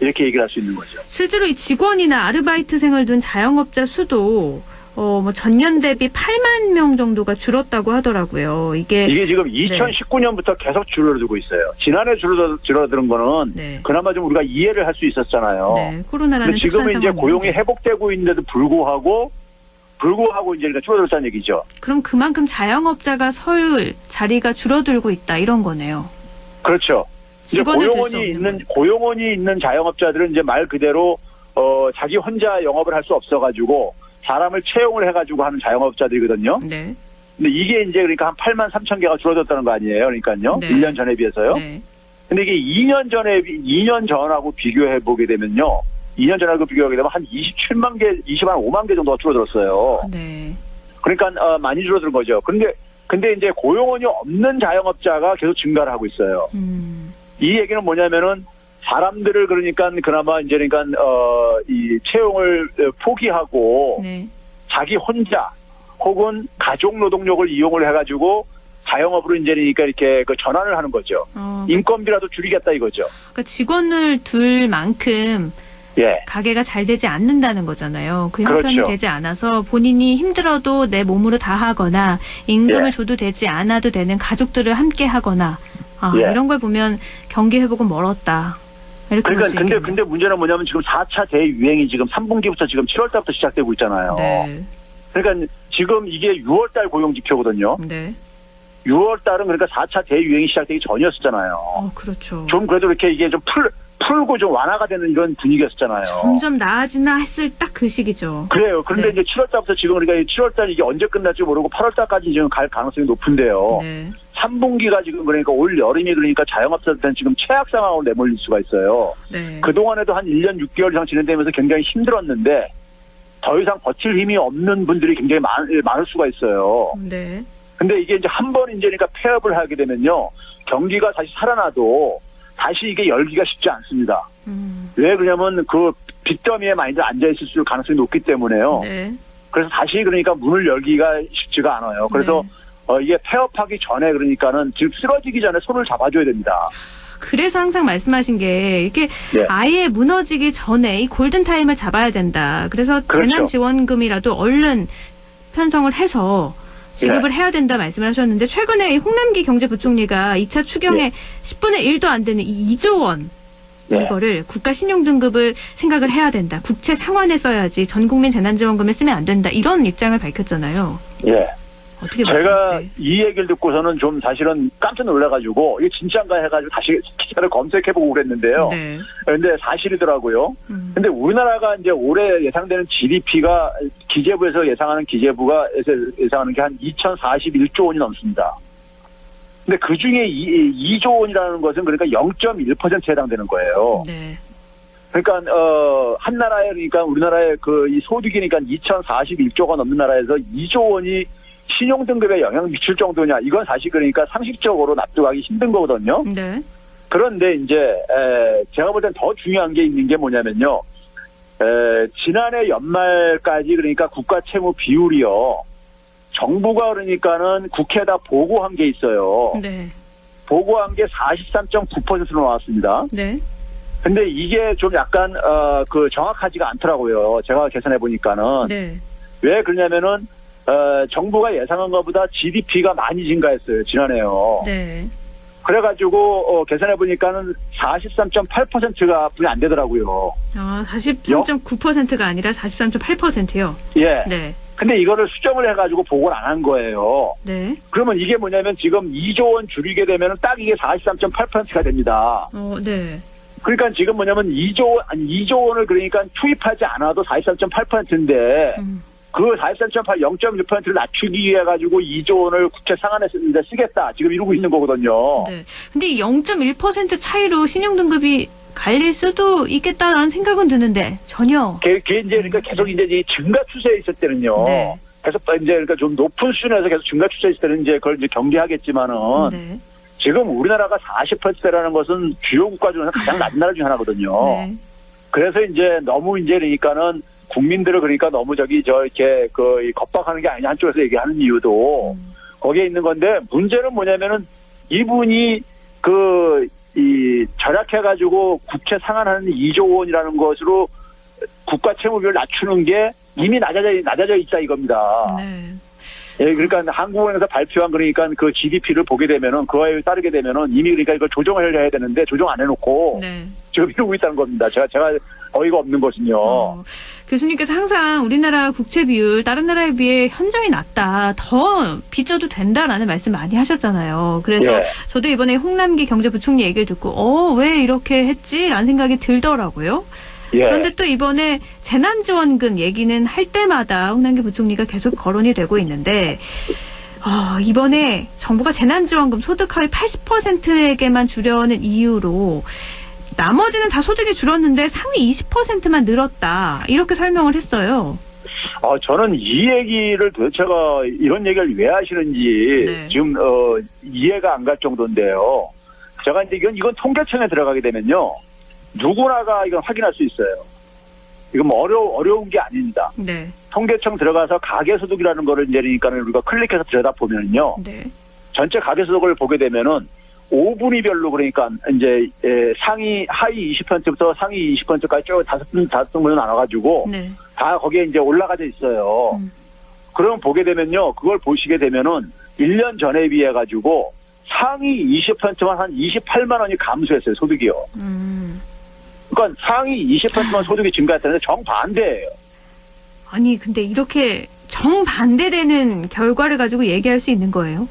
[SPEAKER 5] 이렇게 얘기를 할 수 있는 거죠.
[SPEAKER 1] 실제로 이 직원이나 아르바이트생을 둔 자영업자 수도 뭐 전년 대비 8만 명 정도가 줄었다고 하더라고요. 이게
[SPEAKER 5] 지금 2019년부터 계속 줄어들고 있어요. 지난해 줄어드는 거는
[SPEAKER 1] 네.
[SPEAKER 5] 그나마 좀 우리가 이해를 할 수 있었잖아요.
[SPEAKER 1] 네, 코로나라는
[SPEAKER 5] 근데 지금은 이제
[SPEAKER 1] 상황인데.
[SPEAKER 5] 고용이 회복되고 있는데도 불구하고 이제 그러니까 줄어들었다는 얘기죠.
[SPEAKER 1] 그럼 그만큼 자영업자가 설 자리가 줄어들고 있다 이런 거네요.
[SPEAKER 5] 그렇죠. 이제
[SPEAKER 1] 직원을 둘 수 없는 거니까.
[SPEAKER 5] 고용원이 있는 자영업자들은 이제 말 그대로 자기 혼자 영업을 할 수 없어가지고 사람을 채용을 해가지고 하는 자영업자들이거든요.
[SPEAKER 1] 네.
[SPEAKER 5] 근데 이게 이제 그러니까 한 8만 3천 개가 줄어들었다는 거 아니에요. 그러니까요.
[SPEAKER 1] 네.
[SPEAKER 5] 1년 전에 비해서요.
[SPEAKER 1] 네.
[SPEAKER 5] 근데 이게 2년 전하고 비교해 보게 되면요. 2년 전하고 비교하게 되면 한 27만 개, 25만 개 정도가 줄어들었어요.
[SPEAKER 1] 네.
[SPEAKER 5] 그러니까 많이 줄어든 거죠. 근데 이제 고용원이 없는 자영업자가 계속 증가를 하고 있어요. 이 얘기는 뭐냐면은 사람들을 그러니까 그나마 이제 그러니까 이 채용을 포기하고
[SPEAKER 1] 네.
[SPEAKER 5] 자기 혼자 혹은 가족 노동력을 이용을 해가지고 자영업으로 이제 그러니까 이렇게 그 전환을 하는 거죠. 인건비라도 줄이겠다 이거죠.
[SPEAKER 1] 그러니까 직원을 둘 만큼
[SPEAKER 5] 예.
[SPEAKER 1] 가게가 잘 되지 않는다는 거잖아요. 그 형편이
[SPEAKER 5] 그렇죠.
[SPEAKER 1] 되지 않아서 본인이 힘들어도 내 몸으로 다 하거나 임금을
[SPEAKER 5] 예.
[SPEAKER 1] 줘도 되지 않아도 되는 가족들을 함께 하거나
[SPEAKER 5] 예.
[SPEAKER 1] 이런 걸 보면 경기 회복은 멀었다. 이렇게 볼 수
[SPEAKER 5] 그러니까
[SPEAKER 1] 있겠네요.
[SPEAKER 5] 근데 문제는 뭐냐면 지금 4차 대유행이 지금 3분기부터 지금 7월 달부터 시작되고 있잖아요.
[SPEAKER 1] 네.
[SPEAKER 5] 그러니까 지금 이게 6월 달 고용 지표거든요.
[SPEAKER 1] 네.
[SPEAKER 5] 6월 달은 그러니까 4차 대유행이 시작되기 전이었잖아요.
[SPEAKER 1] 그렇죠.
[SPEAKER 5] 좀 그래도 이렇게 이게 좀 풀고 좀 완화가 되는 이런 분위기였잖아요.
[SPEAKER 1] 점점 나아지나 했을 딱 그 시기죠.
[SPEAKER 5] 그래요. 그런데
[SPEAKER 1] 네.
[SPEAKER 5] 이제 7월 달부터 지금 그러니까 7월 달 이게 언제 끝날지 모르고 8월 달까지 지금 갈 가능성이 높은데요.
[SPEAKER 1] 네.
[SPEAKER 5] 3분기가 지금 그러니까 올 여름이 그러니까 자영업자들은 지금 최악 상황으로 내몰릴 수가 있어요.
[SPEAKER 1] 네.
[SPEAKER 5] 그동안에도 한 1년 6개월 이상 진행되면서 굉장히 힘들었는데 더 이상 버틸 힘이 없는 분들이 굉장히 많을 수가 있어요.
[SPEAKER 1] 네.
[SPEAKER 5] 근데 이게 이제 한 번 이제 그러니까 폐업을 하게 되면요. 경기가 다시 살아나도 다시 이게 열기가 쉽지 않습니다. 왜 그러냐면 그 빚더미에 많이들 앉아있을 가능성이 높기 때문에요.
[SPEAKER 1] 네.
[SPEAKER 5] 그래서 다시 그러니까 문을 열기가 쉽지가 않아요. 그래서 이게 폐업하기 전에 그러니까는 즉 쓰러지기 전에 손을 잡아줘야 됩니다.
[SPEAKER 1] 그래서 항상 말씀하신 게 이렇게
[SPEAKER 5] 네.
[SPEAKER 1] 아예 무너지기 전에 이 골든타임을 잡아야 된다. 그래서
[SPEAKER 5] 그렇죠.
[SPEAKER 1] 재난지원금이라도 얼른 편성을 해서 지급을 해야 된다 말씀을 하셨는데 최근에 이 홍남기 경제부총리가 2차 추경에 10분의 1도 안 되는 이 2조 원 이거를 국가 신용등급을 생각을 해야 된다. 국채 상환에 써야지 전국민 재난지원금에 쓰면 안 된다. 이런 입장을 밝혔잖아요.
[SPEAKER 5] 예.
[SPEAKER 1] 어떻게
[SPEAKER 5] 제가
[SPEAKER 1] 보세요? 네.
[SPEAKER 5] 이 얘기를 듣고서는 좀 사실은 깜짝 놀라가지고 이게 진짜인가 해가지고 다시 기사를 검색해보고 그랬는데요.
[SPEAKER 1] 네.
[SPEAKER 5] 그런데 사실이더라고요. 근데 우리나라가 이제 올해 예상되는 GDP가 기재부에서 예상하는 게 한 2,041조 원이 넘습니다. 근데 그 중에 2조 원이라는 것은 그러니까 0.1%에 해당되는 거예요.
[SPEAKER 1] 네.
[SPEAKER 5] 그러니까 한 나라에 그러니까 우리나라의 그 이 소득이니까 2,041조가 넘는 나라에서 2조 원이 신용등급에 영향 미칠 정도냐 이건 사실 그러니까 상식적으로 납득하기 힘든 거거든요.
[SPEAKER 1] 네.
[SPEAKER 5] 그런데 이제 제가 볼 땐 더 중요한 게 있는 게 뭐냐면요. 지난해 연말까지 그러니까 국가 채무 비율이요. 정부가 그러니까는 국회에다 보고한 게 있어요.
[SPEAKER 1] 네.
[SPEAKER 5] 보고한 게 43.9%로 나왔습니다.
[SPEAKER 1] 네.
[SPEAKER 5] 근데 이게 좀 약간 정확하지가 않더라고요. 제가 계산해 보니까는.
[SPEAKER 1] 네.
[SPEAKER 5] 왜 그러냐면은 정부가 예상한 것보다 GDP가 많이 증가했어요. 지난해요.
[SPEAKER 1] 네.
[SPEAKER 5] 그래가지고 계산해 보니까는 43.8%가 분이 안 되더라고요.
[SPEAKER 1] 아, 43.9%가 아니라 43.8%요.
[SPEAKER 5] 예.
[SPEAKER 1] 네.
[SPEAKER 5] 근데 이거를 수정을 해가지고 보고를 안 한 거예요.
[SPEAKER 1] 네.
[SPEAKER 5] 그러면 이게 뭐냐면 지금 2조 원 줄이게 되면은 딱 이게 43.8%가 됩니다.
[SPEAKER 1] 네.
[SPEAKER 5] 그러니까 지금 뭐냐면 2조 원을 그러니까 투입하지 않아도 43.8%인데 그 43.8, 0.1%를 낮추기 위해 가지고 2조 원을 국채 상한에 쓰겠다. 지금 이러고 있는 거거든요.
[SPEAKER 1] 네. 근데 0.1% 차이로 신용등급이 갈릴 수도 있겠다라는 생각은 드는데 전혀.
[SPEAKER 5] 그게 이제 그러니까 계속 이제 이 증가 추세에 있을 때는요.
[SPEAKER 1] 네.
[SPEAKER 5] 계속 이제 그러니까 좀 높은 수준에서 계속 증가 추세에 있을 때는 이제 그걸 이제 경계하겠지만은
[SPEAKER 1] 네.
[SPEAKER 5] 지금 우리나라가 40%라는 것은 주요 국가 중에서 가장 낮은 나라 중 하나거든요.
[SPEAKER 1] 네.
[SPEAKER 5] 그래서 이제 너무 이제 그러니까는 국민들을 그러니까 너무 이렇게 겁박하는 게 아니냐 한쪽에서 얘기하는 이유도 거기에 있는 건데 문제는 뭐냐면은 이분이 절약해가지고 국채 상환하는 2조 원이라는 것으로 국가 채무비를 낮추는 게 이미 낮아져 있다 이겁니다.
[SPEAKER 1] 네.
[SPEAKER 5] 예, 그러니까 한국은행에서 발표한 그러니까 그 GDP를 보게 되면은 그거에 따르게 되면은 이미 그러니까 이걸 조정을 해야 되는데 조정 안 해놓고
[SPEAKER 1] 네.
[SPEAKER 5] 지금 이러고 있다는 겁니다. 제가 어이가 없는 것은요.
[SPEAKER 1] 교수님께서 항상 우리나라 국채 비율 다른 나라에 비해 현저히 낮다. 더 빚져도 된다라는 말씀 많이 하셨잖아요. 그래서
[SPEAKER 5] 예.
[SPEAKER 1] 저도 이번에 홍남기 경제부총리 얘기를 듣고 왜 이렇게 했지라는 생각이 들더라고요.
[SPEAKER 5] 예.
[SPEAKER 1] 그런데 또 이번에 재난지원금 얘기는 할 때마다 홍남기 부총리가 계속 거론이 되고 있는데 이번에 정부가 재난지원금 소득 하위 80%에게만 주려는 이유로 나머지는 다 소득이 줄었는데 상위 20%만 늘었다. 이렇게 설명을 했어요.
[SPEAKER 5] 저는 이 얘기를 도대체가 이런 얘기를 왜 하시는지
[SPEAKER 1] 네.
[SPEAKER 5] 지금 이해가 안 갈 정도인데요. 제가 이제 이건 통계청에 들어가게 되면요. 누구나가 이건 확인할 수 있어요. 이건 뭐 어려운 게 아닙니다.
[SPEAKER 1] 네.
[SPEAKER 5] 통계청 들어가서 가계소득이라는 거를 이제 그러니까는 우리가 클릭해서 들여다보면요.
[SPEAKER 1] 네.
[SPEAKER 5] 전체 가계소득을 보게 되면은 5분위별로 그러니까 이제 하위 20%부터 상위 20%까지 쭉 다섯 등분으로 나눠가지고
[SPEAKER 1] 네.
[SPEAKER 5] 다 거기에 이제 올라가져 있어요. 그럼 보게 되면요. 그걸 보시게 되면은 1년 전에 비해 가지고 상위 20%만 한 28만 원이 감소했어요. 소득이요. 그러니까 상위 20%만 소득이 증가했다는데 정반대예요.
[SPEAKER 1] 아니 근데 이렇게 정반대되는 결과를 가지고 얘기할 수 있는 거예요?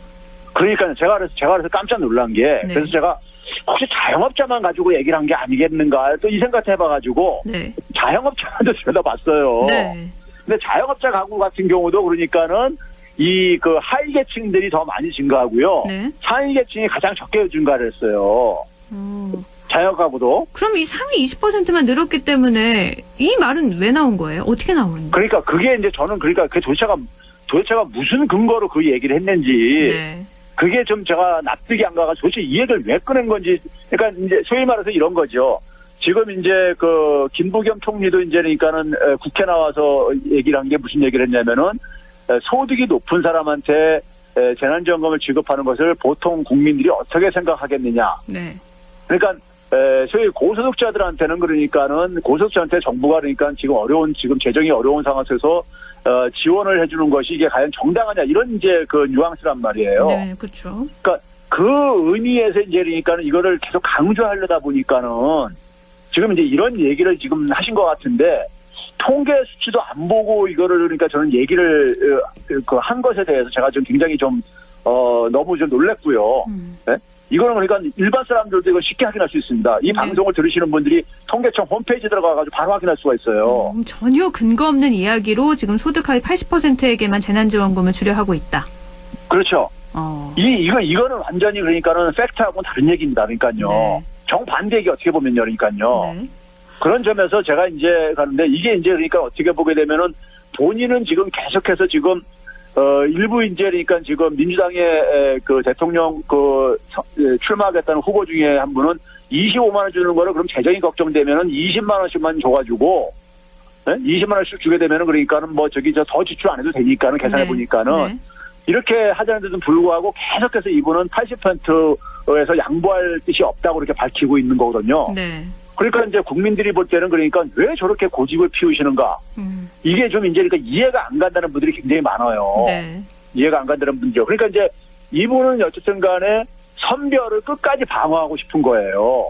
[SPEAKER 5] 그러니까 제가 그래서 깜짝 놀란 게
[SPEAKER 1] 네.
[SPEAKER 5] 그래서 제가 혹시 자영업자만 가지고 얘기를 한 게 아니겠는가 또 이 생각 해봐가지고
[SPEAKER 1] 네.
[SPEAKER 5] 자영업자만도 들여다봤어요.
[SPEAKER 1] 네.
[SPEAKER 5] 근데 자영업자 가구 같은 경우도 그러니까는 하위 계층들이 더 많이 증가하고요.
[SPEAKER 1] 네.
[SPEAKER 5] 상위 계층이 가장 적게 증가를 했어요. 자영업 가구도.
[SPEAKER 1] 그럼 이 상위 20%만 늘었기 때문에 이 말은 왜 나온 거예요? 어떻게 나온 거예요?
[SPEAKER 5] 그러니까 그게 이제 저는 그러니까 그 도대체가 무슨 근거로 그 얘기를 했는지.
[SPEAKER 1] 네.
[SPEAKER 5] 그게 좀 제가 납득이 안 가가 도대체 이 얘기를 왜 꺼낸 건지. 그러니까 이제 소위 말해서 이런 거죠. 지금 이제 김부겸 총리도 이제 그러니까는 국회 나와서 얘기를 한 게 무슨 얘기를 했냐면은 소득이 높은 사람한테 재난지원금을 지급하는 것을 보통 국민들이 어떻게 생각하겠느냐.
[SPEAKER 1] 네.
[SPEAKER 5] 그러니까 소위 고소득자들한테는 그러니까는 고소득자한테 정부가 그러니까 지금 재정이 어려운 상황에서 지원을 해주는 것이 이게 과연 정당하냐 이런 이제 뉘앙스란 말이에요.
[SPEAKER 1] 네, 그렇죠.
[SPEAKER 5] 그러니까 그 의미에서 이제 그러니까는 이거를 계속 강조하려다 보니까는 지금 이제 이런 얘기를 지금 하신 것 같은데 통계 수치도 안 보고 이거를 그러니까 저는 얘기를 한 것에 대해서 제가 좀 굉장히 좀 너무 좀 놀랬고요. 네? 이거는 그러니까 일반 사람들도 이걸 쉽게 확인할 수 있습니다. 이 방송을 들으시는 분들이 통계청 홈페이지 들어가가지고 바로 확인할 수가 있어요.
[SPEAKER 1] 전혀 근거 없는 이야기로 지금 소득 하위 80%에게만 재난지원금을 주려 하고 있다.
[SPEAKER 5] 그렇죠. 이거는 완전히 그러니까는 팩트하고는 다른 얘기입니다. 그러니까요.
[SPEAKER 1] 네.
[SPEAKER 5] 정반대 얘기 어떻게 보면요. 그러니까요.
[SPEAKER 1] 네.
[SPEAKER 5] 그런 점에서 제가 이제 가는데 이게 이제 그러니까 어떻게 보게 되면은 본인은 지금 계속해서 지금 일부 이제 그러니까 지금 민주당의 대통령 출마하겠다는 후보 중에 한 분은 25만 원 주는 거를 그럼 재정이 걱정되면은 20만 원씩만 줘가지고 20만 원씩 주게 되면은 그러니까는 뭐 저기 더 지출 안 해도 되니까는 계산해 보니까는
[SPEAKER 1] 네.
[SPEAKER 5] 이렇게 하자는데도 불구하고 계속해서 이분은 80%에서 양보할 뜻이 없다고 이렇게 밝히고 있는 거거든요.
[SPEAKER 1] 네.
[SPEAKER 5] 그러니까 이제 국민들이 볼 때는 그러니까 왜 저렇게 고집을 피우시는가. 이게 좀 이제 그러니까 이해가 안 간다는 분들이 굉장히 많아요.
[SPEAKER 1] 네.
[SPEAKER 5] 이해가 안 간다는 분들. 그러니까 이제 이분은 어쨌든 간에 선별을 끝까지 방어하고 싶은 거예요.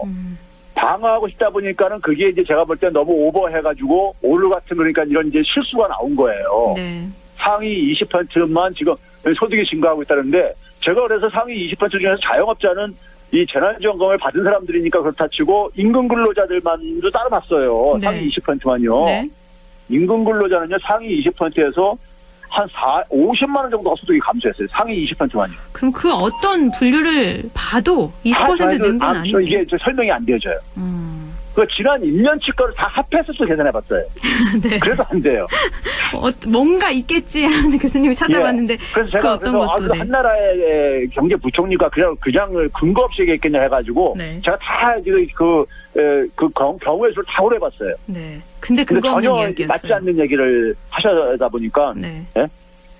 [SPEAKER 5] 방어하고 싶다 보니까는 그게 이제 제가 볼 때 너무 오버해가지고 오류 같은 그러니까 이런 이제 실수가 나온 거예요.
[SPEAKER 1] 네.
[SPEAKER 5] 상위 20%만 지금 소득이 증가하고 있다는데 제가 그래서 상위 20% 중에서 자영업자는 이 재난지원금을 받은 사람들이니까 그렇다 치고 임금 근로자들만도 따로 봤어요.
[SPEAKER 1] 네.
[SPEAKER 5] 상위 20%만요.
[SPEAKER 1] 네.
[SPEAKER 5] 임금 근로자는요 상위 20%에서 한 50만 원 정도가 소득이 감소했어요. 상위 20%만요.
[SPEAKER 1] 그럼 그 어떤 분류를 봐도 20% 는 건 아니에요.
[SPEAKER 5] 이게 설명이 안 되어져요. 그 지난 1년치 거를 다 합해서 또 계산해봤어요.
[SPEAKER 1] 네.
[SPEAKER 5] 그래도 안 돼요.
[SPEAKER 1] 뭔가 있겠지 하는 교수님이 찾아봤는데
[SPEAKER 5] 예. 그래서
[SPEAKER 1] 그
[SPEAKER 5] 제가
[SPEAKER 1] 어떤
[SPEAKER 5] 그래서
[SPEAKER 1] 것도 네.
[SPEAKER 5] 한나라의 경제부총리가 그냥 근거 없이 얘기했겠냐 해가지고
[SPEAKER 1] 네.
[SPEAKER 5] 제가 다 경우의 수를 다 고려해봤어요.
[SPEAKER 1] 네. 근데
[SPEAKER 5] 근데
[SPEAKER 1] 그거 없는
[SPEAKER 5] 전혀
[SPEAKER 1] 이야기였어요.
[SPEAKER 5] 맞지 않는 얘기를 하셔다 보니까
[SPEAKER 1] 네.
[SPEAKER 5] 예?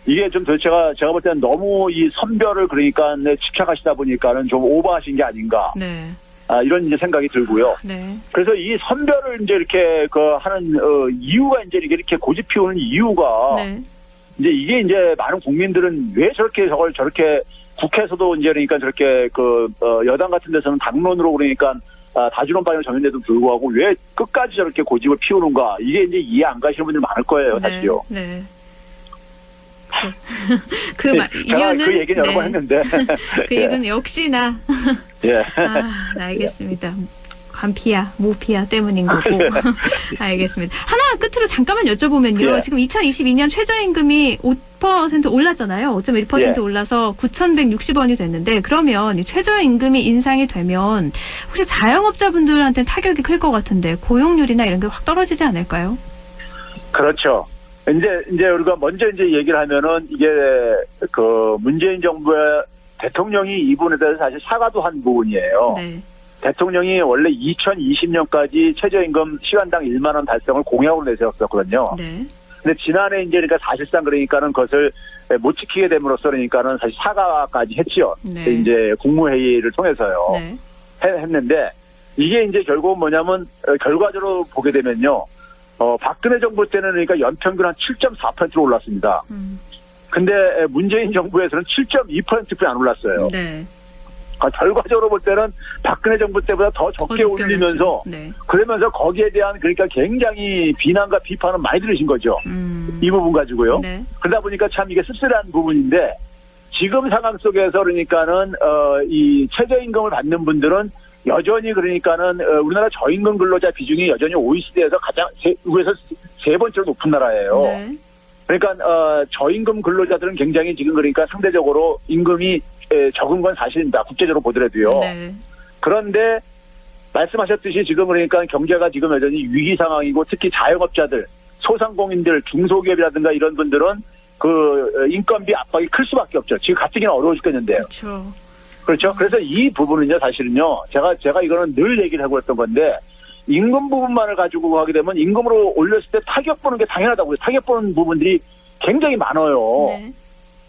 [SPEAKER 5] 이게 좀 제가 볼 때는 너무 이 선별을 그러니까 지켜가시다 보니까는 좀 오버하신 게 아닌가.
[SPEAKER 1] 네.
[SPEAKER 5] 이런 이제 생각이 들고요.
[SPEAKER 1] 네.
[SPEAKER 5] 그래서 이 선별을 이제 이렇게 하는 이유가 이제 이렇게 고집 피우는 이유가
[SPEAKER 1] 네.
[SPEAKER 5] 이제 이게 이제 많은 국민들은 왜 저렇게 저렇게 국회에서도 이제 그러니까 저렇게 여당 같은 데서는 당론으로 그러니까 다준원 방향을 정했는데도 불구하고 왜 끝까지 저렇게 고집을 피우는가 이게 이제 이해 안 가시는 분들 많을 거예요, 사실요.
[SPEAKER 1] 네.
[SPEAKER 5] 제가
[SPEAKER 1] 이유는
[SPEAKER 5] 그 얘기는 여러 번 했는데
[SPEAKER 1] 그 얘기는 역시나
[SPEAKER 5] 예.
[SPEAKER 1] 알겠습니다. 관피야, 모피야 때문인 거고. 알겠습니다. 하나 끝으로 잠깐만 여쭤보면요.
[SPEAKER 5] 예.
[SPEAKER 1] 지금 2022년 최저임금이 5% 올랐잖아요. 5.1%
[SPEAKER 5] 예.
[SPEAKER 1] 올라서 9,160원이 됐는데 그러면 이 최저임금이 인상이 되면 혹시 자영업자분들한테는 타격이 클 것 같은데 고용률이나 이런 게 확 떨어지지 않을까요?
[SPEAKER 5] 그렇죠. 이제 우리가 먼저 이제 얘기를 하면은 이게 문재인 정부의 대통령이 이 부분에 대해서 사실 사과도 한 부분이에요.
[SPEAKER 1] 네.
[SPEAKER 5] 대통령이 원래 2020년까지 최저임금 시간당 1만 원 달성을 공약으로 내세웠었거든요.
[SPEAKER 1] 네.
[SPEAKER 5] 근데 지난해 이제 그러니까 사실상 그러니까는 그것을 못 지키게 됨으로써 그러니까는 사실 사과까지 했지요.
[SPEAKER 1] 네.
[SPEAKER 5] 이제 국무회의를 통해서요.
[SPEAKER 1] 네.
[SPEAKER 5] 했는데 이게 이제 결국은 뭐냐면 결과적으로 보게 되면요. 박근혜 정부 때는 그러니까 연평균 한 7.4%로 올랐습니다. 근데 문재인 정부에서는 7.2%뿐이 안 올랐어요.
[SPEAKER 1] 네.
[SPEAKER 5] 결과적으로 볼 때는 박근혜 정부 때보다 더 적게 올리면서
[SPEAKER 1] 네.
[SPEAKER 5] 그러면서 거기에 대한 그러니까 굉장히 비난과 비판은 많이 들으신 거죠. 이 부분 가지고요.
[SPEAKER 1] 네.
[SPEAKER 5] 그러다 보니까 참 이게 씁쓸한 부분인데 지금 상황 속에서 그러니까는 이 최저임금을 받는 분들은 여전히 그러니까는 우리나라 저임금 근로자 비중이 여전히 OECD에서 위에서 세 번째로 높은 나라예요.
[SPEAKER 1] 네.
[SPEAKER 5] 그러니까 저임금 근로자들은 굉장히 지금 그러니까 상대적으로 임금이 적은 건 사실입니다. 국제적으로 보더라도요.
[SPEAKER 1] 네.
[SPEAKER 5] 그런데 말씀하셨듯이 지금 그러니까 경제가 지금 여전히 위기 상황이고 특히 자영업자들, 소상공인들, 중소기업이라든가 이런 분들은 인건비 압박이 클 수밖에 없죠. 지금 가뜩이나 어려워 죽겠는데요.
[SPEAKER 1] 그렇죠.
[SPEAKER 5] 그렇죠. 그래서 이 부분은요, 사실은요, 제가 이거는 늘 얘기를 하고 있던 건데, 임금 부분만을 가지고 하게 되면 임금으로 올렸을 때 타격 보는 게 당연하다고요. 타격 보는 부분들이 굉장히 많아요.
[SPEAKER 1] 네.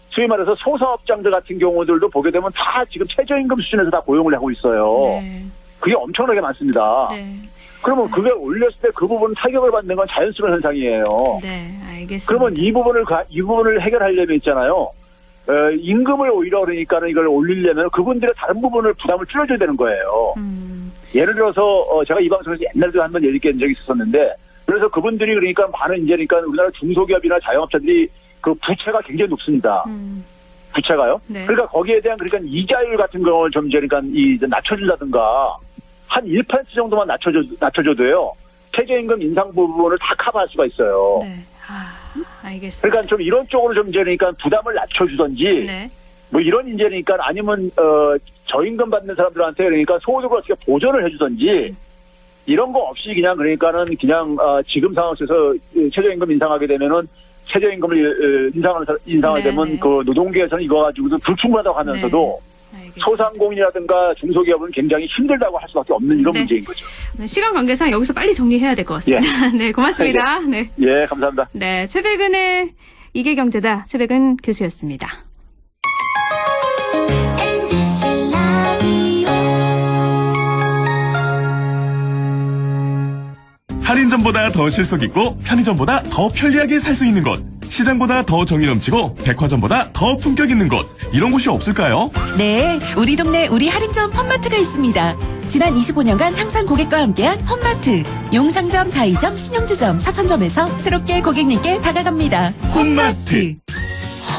[SPEAKER 5] 소위 말해서 소사업장들 같은 경우들도 보게 되면 다 지금 최저임금 수준에서 다 고용을 하고 있어요.
[SPEAKER 1] 네.
[SPEAKER 5] 그게 엄청나게 많습니다.
[SPEAKER 1] 네.
[SPEAKER 5] 그러면 그게 올렸을 때 그 부분 타격을 받는 건 자연스러운 현상이에요.
[SPEAKER 1] 네, 알겠습니다.
[SPEAKER 5] 그러면 이 부분을 해결하려면 있잖아요. 임금을 오히려 그러니까는 이걸 올리려면 그분들의 다른 부분을 부담을 줄여줘야 되는 거예요. 예를 들어서 제가 이 방송에서 옛날에도 한번 얘기한 적이 있었는데 그래서 그분들이 그러니까 많은 이제 그러니까 우리나라 중소기업이나 자영업자들이 그 부채가 굉장히 높습니다. 부채가요.
[SPEAKER 1] 네.
[SPEAKER 5] 그러니까 거기에 대한 그러니까 이자율 같은 경우를 좀 이제 그러니까 낮춰준다든가 한 1% 정도만 낮춰줘도요. 최저임금 인상 부분을 다 커버할 수가 있어요.
[SPEAKER 1] 네. 알겠습니다.
[SPEAKER 5] 그러니까 좀 이런 쪽으로 좀 이제 그러니까 부담을 낮춰주던지
[SPEAKER 1] 네.
[SPEAKER 5] 뭐 이런 이제 그러니까 아니면 저임금 받는 사람들한테 그러니까 소득을 어떻게 보전을 해주던지 이런 거 없이 그러니까는 지금 상황 속에서 최저임금 인상하게 되면은 최저임금을 인상하게
[SPEAKER 1] 네,
[SPEAKER 5] 되면
[SPEAKER 1] 네.
[SPEAKER 5] 그 노동계에서는 이거 가지고도 불충분하다고 하면서도
[SPEAKER 1] 알겠습니다.
[SPEAKER 5] 소상공인이라든가 중소기업은 굉장히 힘들다고 할 수밖에 없는 이런
[SPEAKER 1] 네.
[SPEAKER 5] 문제인 거죠.
[SPEAKER 1] 네, 시간 관계상 여기서 빨리 정리해야 될 것 같습니다. 네, 고맙습니다. 네.
[SPEAKER 5] 예, 감사합니다.
[SPEAKER 1] 네, 최백은의 이계경제다. 최백은 교수였습니다.
[SPEAKER 2] 할인점보다 더 실속 있고 편의점보다 더 편리하게 살 수 있는 곳, 시장보다 더 정이 넘치고 백화점보다 더 품격 있는 곳, 이런 곳이 없을까요?
[SPEAKER 6] 네, 우리 동네 우리 할인점 홈마트가 있습니다. 지난 25년간 항상 고객과 함께한 홈마트. 용상점, 자이점, 신용주점, 서천점에서 새롭게 고객님께 다가갑니다.
[SPEAKER 2] 홈마트.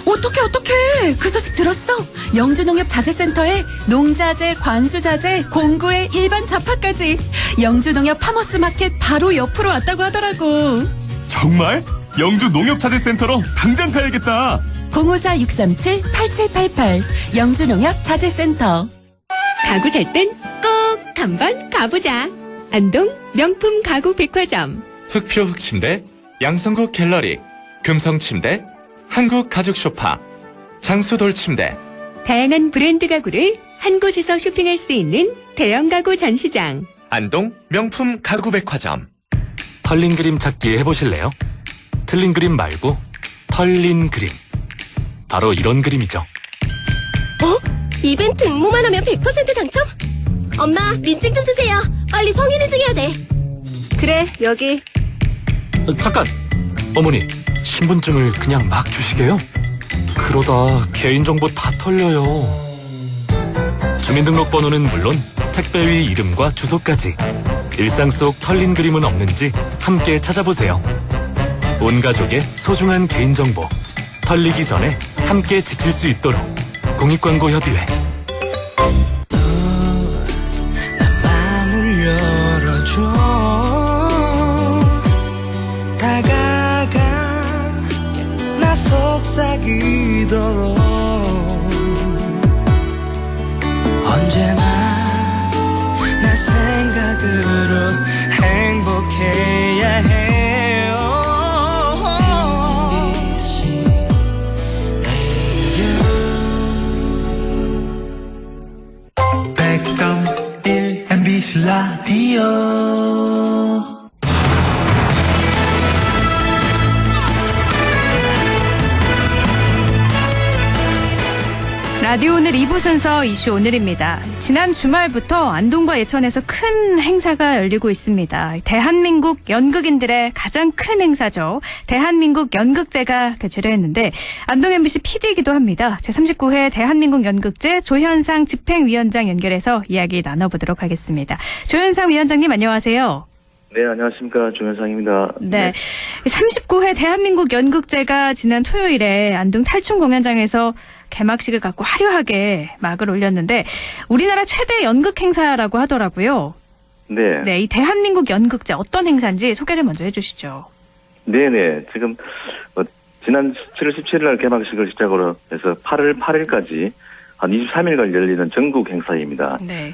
[SPEAKER 6] 어떡해. 그 소식 들었어? 영주농협자재센터에 농자재, 관수자재, 공구에 일반 잡화까지. 영주농협 파머스마켓 바로 옆으로 왔다고 하더라고.
[SPEAKER 2] 정말? 영주 농협자재센터로 당장 가야겠다.
[SPEAKER 6] 054-637-8788 영주농협자재센터. 가구 살 땐 꼭 한번 가보자. 안동 명품 가구 백화점.
[SPEAKER 7] 흑표 흑침대, 양성국 갤러리, 금성침대, 한국가죽소파, 장수돌침대.
[SPEAKER 6] 다양한 브랜드 가구를 한 곳에서 쇼핑할 수 있는 대형 가구 전시장.
[SPEAKER 7] 안동 명품 가구백화점.
[SPEAKER 8] 털린 그림 찾기 해보실래요? 틀린 그림 말고 털린 그림. 바로 이런 그림이죠.
[SPEAKER 9] 이벤트 응모만 하면 100% 당첨? 엄마, 민증 좀 주세요. 빨리 성인 인증해야 돼. 그래, 여기.
[SPEAKER 8] 잠깐! 어머니, 신분증을 그냥 막 주시게요? 그러다 개인정보 다 털려요. 주민등록번호는 물론 택배위 이름과 주소까지. 일상 속 털린 그림은 없는지 함께 찾아보세요. 온 가족의 소중한 개인정보. 털리기 전에 함께 지킬 수 있도록. 공익광고협의회.
[SPEAKER 10] 마음을 열어줘. 다가가 나 속삭이도록. 언제나 나 생각으로 행복해야 해요. MBC 라디오.
[SPEAKER 1] 라디오 오늘 2부 순서 이슈 오늘입니다. 지난 주말부터 안동과 예천에서 큰 행사가 열리고 있습니다. 대한민국 연극인들의 가장 큰 행사죠. 대한민국 연극제가 개최를 했는데 안동 MBC PD이기도 합니다. 제39회 대한민국 연극제 조현상 집행위원장 연결해서 이야기 나눠보도록 하겠습니다. 조현상 위원장님 안녕하세요.
[SPEAKER 11] 네, 안녕하십니까. 조현상입니다.
[SPEAKER 1] 네. 39회 대한민국 연극제가 지난 토요일에 안동 탈춤 공연장에서 개막식을 갖고 화려하게 막을 올렸는데 우리나라 최대 연극 행사라고 하더라고요.
[SPEAKER 11] 네.
[SPEAKER 1] 네, 이 대한민국 연극제 어떤 행사인지 소개를 먼저 해주시죠.
[SPEAKER 11] 네네. 지금 지난 7월 17일 날 개막식을 시작으로 해서 8월 8일까지 한 23일간 열리는 전국 행사입니다.
[SPEAKER 1] 네.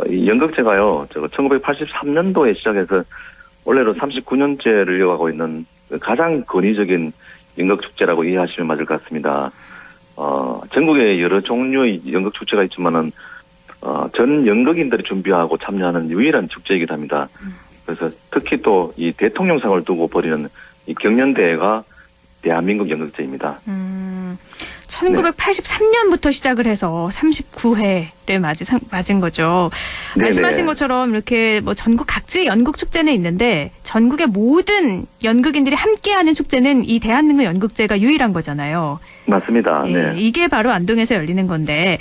[SPEAKER 11] 이 연극제가요, 1983년도에 시작해서 원래로 39년째를 이어가고 있는 가장 권위적인 연극축제라고 이해하시면 맞을 것 같습니다. 전국에 여러 종류의 연극축제가 있지만은, 전 연극인들이 준비하고 참여하는 유일한 축제이기도 합니다. 그래서 특히 또 이 대통령상을 두고 벌이는 이 경연대회가 대한민국 연극제입니다.
[SPEAKER 1] 1983년부터 시작을 해서 39회를 맞은 거죠.
[SPEAKER 11] 네네.
[SPEAKER 1] 말씀하신 것처럼 이렇게 뭐 전국 각지 연극 축제는 있는데 전국의 모든 연극인들이 함께하는 축제는 이 대한민국 연극제가 유일한 거잖아요.
[SPEAKER 11] 맞습니다.
[SPEAKER 1] 예,
[SPEAKER 11] 네.
[SPEAKER 1] 이게 바로 안동에서 열리는 건데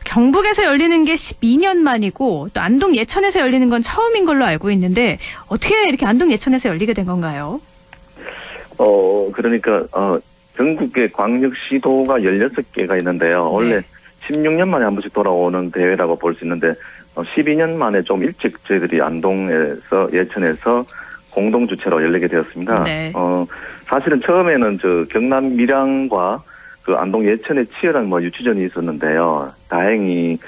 [SPEAKER 1] 경북에서 열리는 게 12년 만이고 또 안동 예천에서 열리는 건 처음인 걸로 알고 있는데 어떻게 이렇게 안동 예천에서 열리게 된 건가요?
[SPEAKER 11] 그러니까 전국의 광역시도가 16개가 있는데요. 원래 16년 만에 한 번씩 돌아오는 대회라고 볼 수 있는데 12년 만에 좀 일찍 저희들이 안동에서 예천에서 공동 주최로 열리게 되었습니다.
[SPEAKER 1] 네.
[SPEAKER 11] 사실은 처음에는 경남 밀양과 그 안동 예천에 치열한 유치전이 있었는데요. 다행히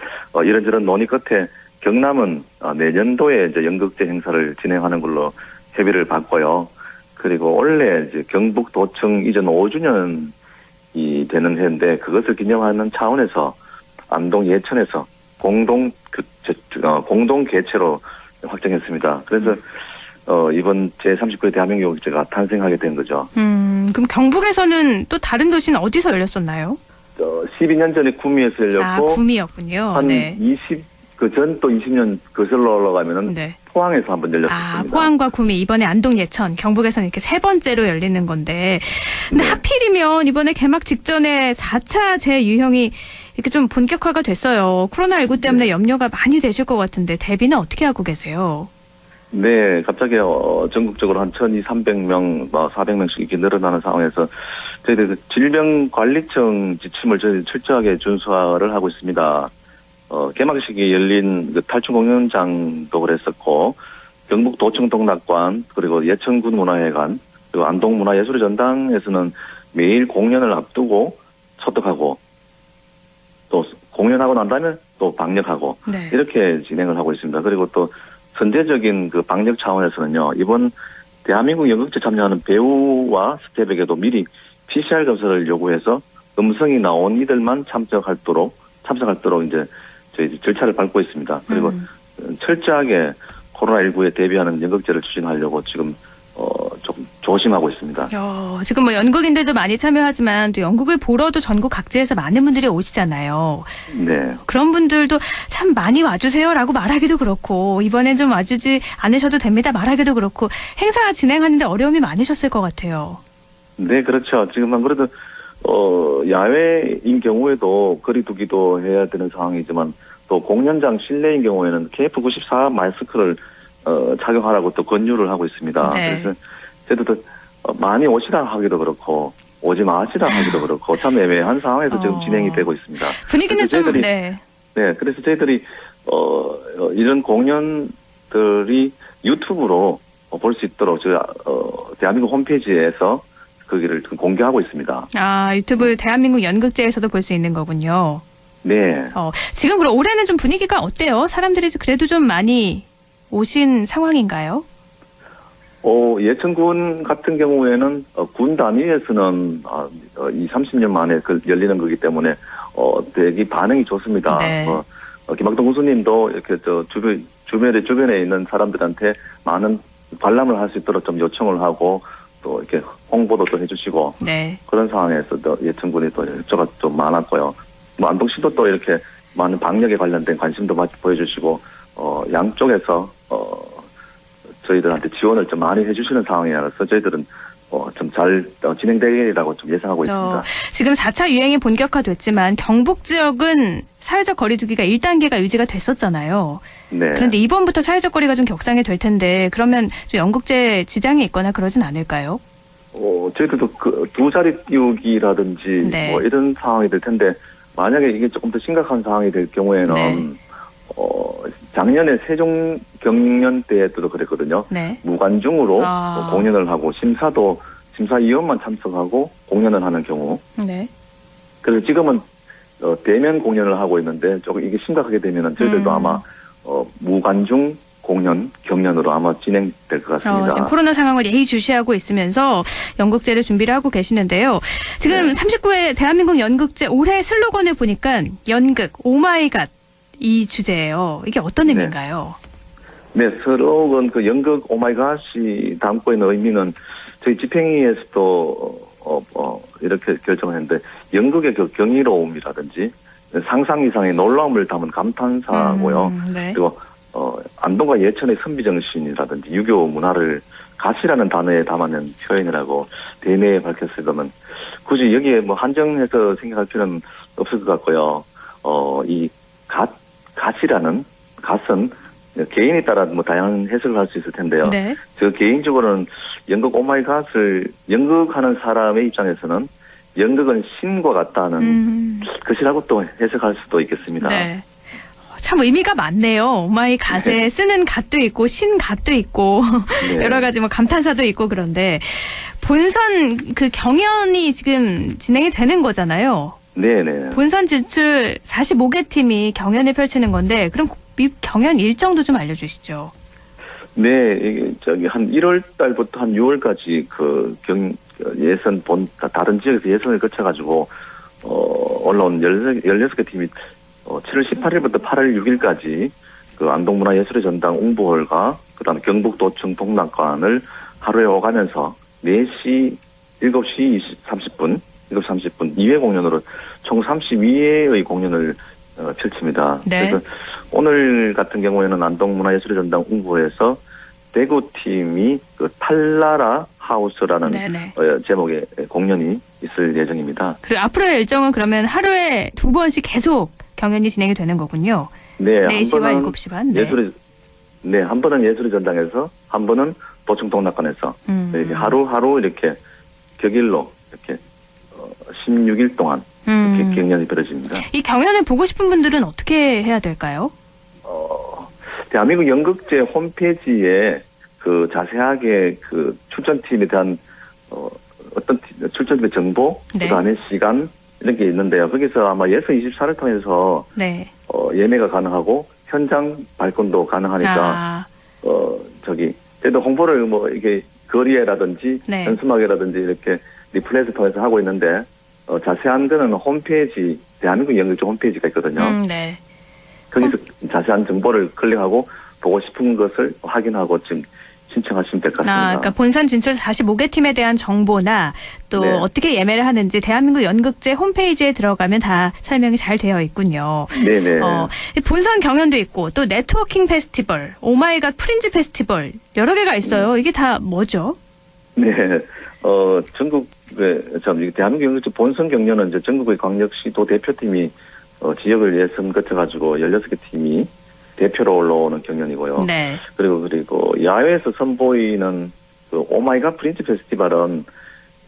[SPEAKER 11] 이런저런 논의 끝에 경남은 내년도에 이제 연극제 행사를 진행하는 걸로 협의를 받고요. 그리고 원래 이제 경북도청 이전 5주년이 되는 해인데 그것을 기념하는 차원에서 안동 예천에서 공동 개최로 확정했습니다. 그래서 이번 제39회 대한민국제가 탄생하게 된 거죠.
[SPEAKER 1] 그럼 경북에서는 또 다른 도시는 어디서 열렸었나요?
[SPEAKER 11] 12년 전에 구미에서 열렸고
[SPEAKER 1] 구미였군요.
[SPEAKER 11] 한
[SPEAKER 1] 네.
[SPEAKER 11] 20년 거슬러 올라가면은
[SPEAKER 1] 네.
[SPEAKER 11] 포항에서 한번 열렸습니다.
[SPEAKER 1] 포항과 구미, 이번에 안동 예천, 경북에서는 이렇게 세 번째로 열리는 건데, 근데
[SPEAKER 11] 네.
[SPEAKER 1] 하필이면 이번에 개막 직전에 4차 재유형이 이렇게 좀 본격화가 됐어요. 코로나19 때문에 염려가 많이 되실 것 같은데 대비는 어떻게 하고 계세요?
[SPEAKER 11] 네, 갑자기 전국적으로 한 1,200명, 400명씩 이렇게 늘어나는 상황에서 저희들 질병관리청 지침을 저희 철저하게 준수를 하고 있습니다. 개막식이 열린 그 탈춤 공연장도 그랬었고, 경북 도청동락관, 그리고 예천군 문화회관, 그리고 안동 문화예술의 전당에서는 매일 공연을 앞두고 소독하고, 또 공연하고 난 다음에 또 방역하고,
[SPEAKER 1] 네.
[SPEAKER 11] 이렇게 진행을 하고 있습니다. 그리고 또 선제적인 그 방역 차원에서는요, 이번 대한민국 연극제 참여하는 배우와 스태프에게도 미리 PCR 검사를 요구해서 음성이 나온 이들만 참석하도록 이제 저희 절차를 밟고 있습니다. 그리고 철저하게 코로나19에 대비하는 연극제를 추진하려고 지금 조금 조심하고 있습니다.
[SPEAKER 1] 지금 뭐 연극인들도 많이 참여하지만 또 연극을 보러도 전국 각지에서 많은 분들이 오시잖아요.
[SPEAKER 11] 네.
[SPEAKER 1] 그런 분들도 참 많이 와주세요라고 말하기도 그렇고, 이번엔 좀 와주지 않으셔도 됩니다 말하기도 그렇고, 행사 진행하는데 어려움이 많으셨을 것 같아요.
[SPEAKER 11] 네, 그렇죠. 지금 안 그래도 야외인 경우에도 거리두기도 해야 되는 상황이지만, 또 공연장 실내인 경우에는 KF94 마스크를 착용하라고 또 권유를 하고 있습니다.
[SPEAKER 1] 네.
[SPEAKER 11] 그래서 저희도 많이 오시라 하기도 그렇고 오지 마시라 하기도 그렇고 참 애매한 상황에서 지금 진행이 되고 있습니다.
[SPEAKER 1] 분위기는 좀 네.
[SPEAKER 11] 네, 그래서 저희들이 이런 공연들이 유튜브로 볼 수 있도록 대한민국 홈페이지에서 거기를 공개하고 있습니다.
[SPEAKER 1] 유튜브 대한민국 연극제에서도 볼 수 있는 거군요.
[SPEAKER 11] 네.
[SPEAKER 1] 지금 그럼 올해는 좀 분위기가 어때요? 사람들이 그래도 좀 많이 오신 상황인가요?
[SPEAKER 11] 예천군 같은 경우에는 군 단위에서는 30년 만에 열리는 거기 때문에 되게 반응이 좋습니다.
[SPEAKER 1] 네.
[SPEAKER 11] 김학동 군수님도 이렇게 주변에 있는 사람들한테 많은 관람을 할 수 있도록 좀 요청을 하고 또 이렇게 홍보도 또 해주시고
[SPEAKER 1] 네.
[SPEAKER 11] 그런 상황에서 예천군이 또 협조가 좀 많았고요. 안동시도 또 이렇게 많은 방역에 관련된 관심도 보여주시고 양쪽에서 저희들한테 지원을 좀 많이 해주시는 상황이라서 저희들은 좀 잘 진행되리라고 좀 예상하고 있습니다.
[SPEAKER 1] 지금 4차 유행이 본격화됐지만 경북 지역은 사회적 거리두기가 1단계가 유지가 됐었잖아요.
[SPEAKER 11] 네.
[SPEAKER 1] 그런데 이번부터 사회적 거리가 좀 격상이 될 텐데 그러면 좀 연극제 지장이 있거나 그러진 않을까요?
[SPEAKER 11] 저희들도 그 두 자리 띄우기라든지
[SPEAKER 1] 네.
[SPEAKER 11] 뭐 이런 상황이 될 텐데 만약에 이게 조금 더 심각한 상황이 될 경우에는
[SPEAKER 1] 네.
[SPEAKER 11] 작년에 세종 경연 때도 그랬거든요.
[SPEAKER 1] 네.
[SPEAKER 11] 무관중으로 공연을 하고 심사위원만 참석하고 공연을 하는 경우.
[SPEAKER 1] 네.
[SPEAKER 11] 그래서 지금은 대면 공연을 하고 있는데 조금 이게 심각하게 되면은 저희들도 아마 무관중 경연으로 아마 진행될 것 같습니다.
[SPEAKER 1] 지금 코로나 상황을 예의주시하고 있으면서 연극제를 준비를 하고 계시는데요. 지금 39회 대한민국 연극제 올해 슬로건을 보니까 연극 오마이갓 이 주제예요. 이게 어떤 의미인가요?
[SPEAKER 11] 네, 슬로건 그 연극 오마이갓이 담고 있는 의미는 저희 집행위에서도 이렇게 결정을 했는데 연극의 그 경이로움이라든지 상상 이상의 놀라움을 담은 감탄사고요.
[SPEAKER 1] 네.
[SPEAKER 11] 그리고 안동과 예천의 선비정신이라든지 유교 문화를 갓이라는 단어에 담아낸 표현이라고 대내에 밝혔습니다만 굳이 여기에 뭐 한정해서 생각할 필요는 없을 것 같고요. 이 갓은 개인에 따라 뭐 다양한 해석을 할 수 있을 텐데요.
[SPEAKER 1] 네.
[SPEAKER 11] 저 개인적으로는 연극 오마이갓을 연극하는 사람의 입장에서는 연극은 신과 같다는 것이라고 또 해석할 수도 있겠습니다.
[SPEAKER 1] 네. 참 의미가 많네요. 오마이갓에
[SPEAKER 11] 네.
[SPEAKER 1] 쓰는 갓도 있고 신갓도 있고
[SPEAKER 11] 네.
[SPEAKER 1] 여러 가지 뭐 감탄사도 있고 그런데 본선 그 경연이 지금 진행이 되는 거잖아요.
[SPEAKER 11] 네네.
[SPEAKER 1] 본선 진출 45개 팀이 경연을 펼치는 건데 그럼 이 경연 일정도 좀 알려주시죠.
[SPEAKER 11] 네, 이게 한 1월 달부터 한 6월까지 예선 다른 지역에서 예선을 거쳐가지고 올라온 16개 팀이 7월 18일부터 8월 6일까지 그 안동문화예술의 전당 웅부홀과 그다음 경북도청 동락관을 하루에 오가면서 4시, 7시 30분, 7시 30분 2회 공연으로 총 32회의 공연을 펼칩니다.
[SPEAKER 1] 네.
[SPEAKER 11] 그래서 오늘 같은 경우에는 안동문화예술의 전당 웅부에서 대구팀이 그 탈나라 하우스라는 제목의 공연이 있을 예정입니다.
[SPEAKER 1] 그리고 앞으로의 일정은 그러면 하루에 2번씩 계속 경연이 진행이 되는 거군요.
[SPEAKER 11] 네,
[SPEAKER 1] 4시와 7시 반. 네.
[SPEAKER 11] 한 번은 예술의 전당에서, 한 번은 도청 동락관에서 이렇게 하루하루 이렇게 격일로 이렇게 16일 동안 이렇게 경연이 벌어집니다.
[SPEAKER 1] 이 경연을 보고 싶은 분들은 어떻게 해야 될까요?
[SPEAKER 11] 대한민국 연극제 홈페이지에 그 자세하게 그 출전팀에 대한 어떤 출전팀의 정보, 그다음에 시간 이런 게 있는데요. 거기서 아마 예서 24를 통해서 예매가 가능하고 현장 발권도 가능하니까 저희도 홍보를 뭐 이게 거리에라든지 현수막이라든지 이렇게 리플렛을 통해서 하고 있는데 자세한 거는 홈페이지 대한민국 연극제 홈페이지가 있거든요. 거기서 자세한 정보를 클릭하고 보고 싶은 것을 확인하고 지금 신청하시면 될 것 같습니다.
[SPEAKER 1] 그러니까 본선 진출 45개 대한 정보나 또 어떻게 예매를 하는지 대한민국 연극제 홈페이지에 들어가면 다 설명이 잘 되어 있군요.
[SPEAKER 11] 네네.
[SPEAKER 1] 본선 경연도 있고 또 네트워킹 페스티벌, 오마이갓 프린지 페스티벌 여러 개가 있어요. 이게 다 뭐죠?
[SPEAKER 11] 네. 전국의 대한민국 연극제 본선 경연은 이제 전국의 광역시도 대표팀이 지역을 예선 거쳐가지고 16개 팀이 대표로 올라오는 경연이고요. 그리고 야외에서 선보이는 그 오마이갓 프린지 페스티벌은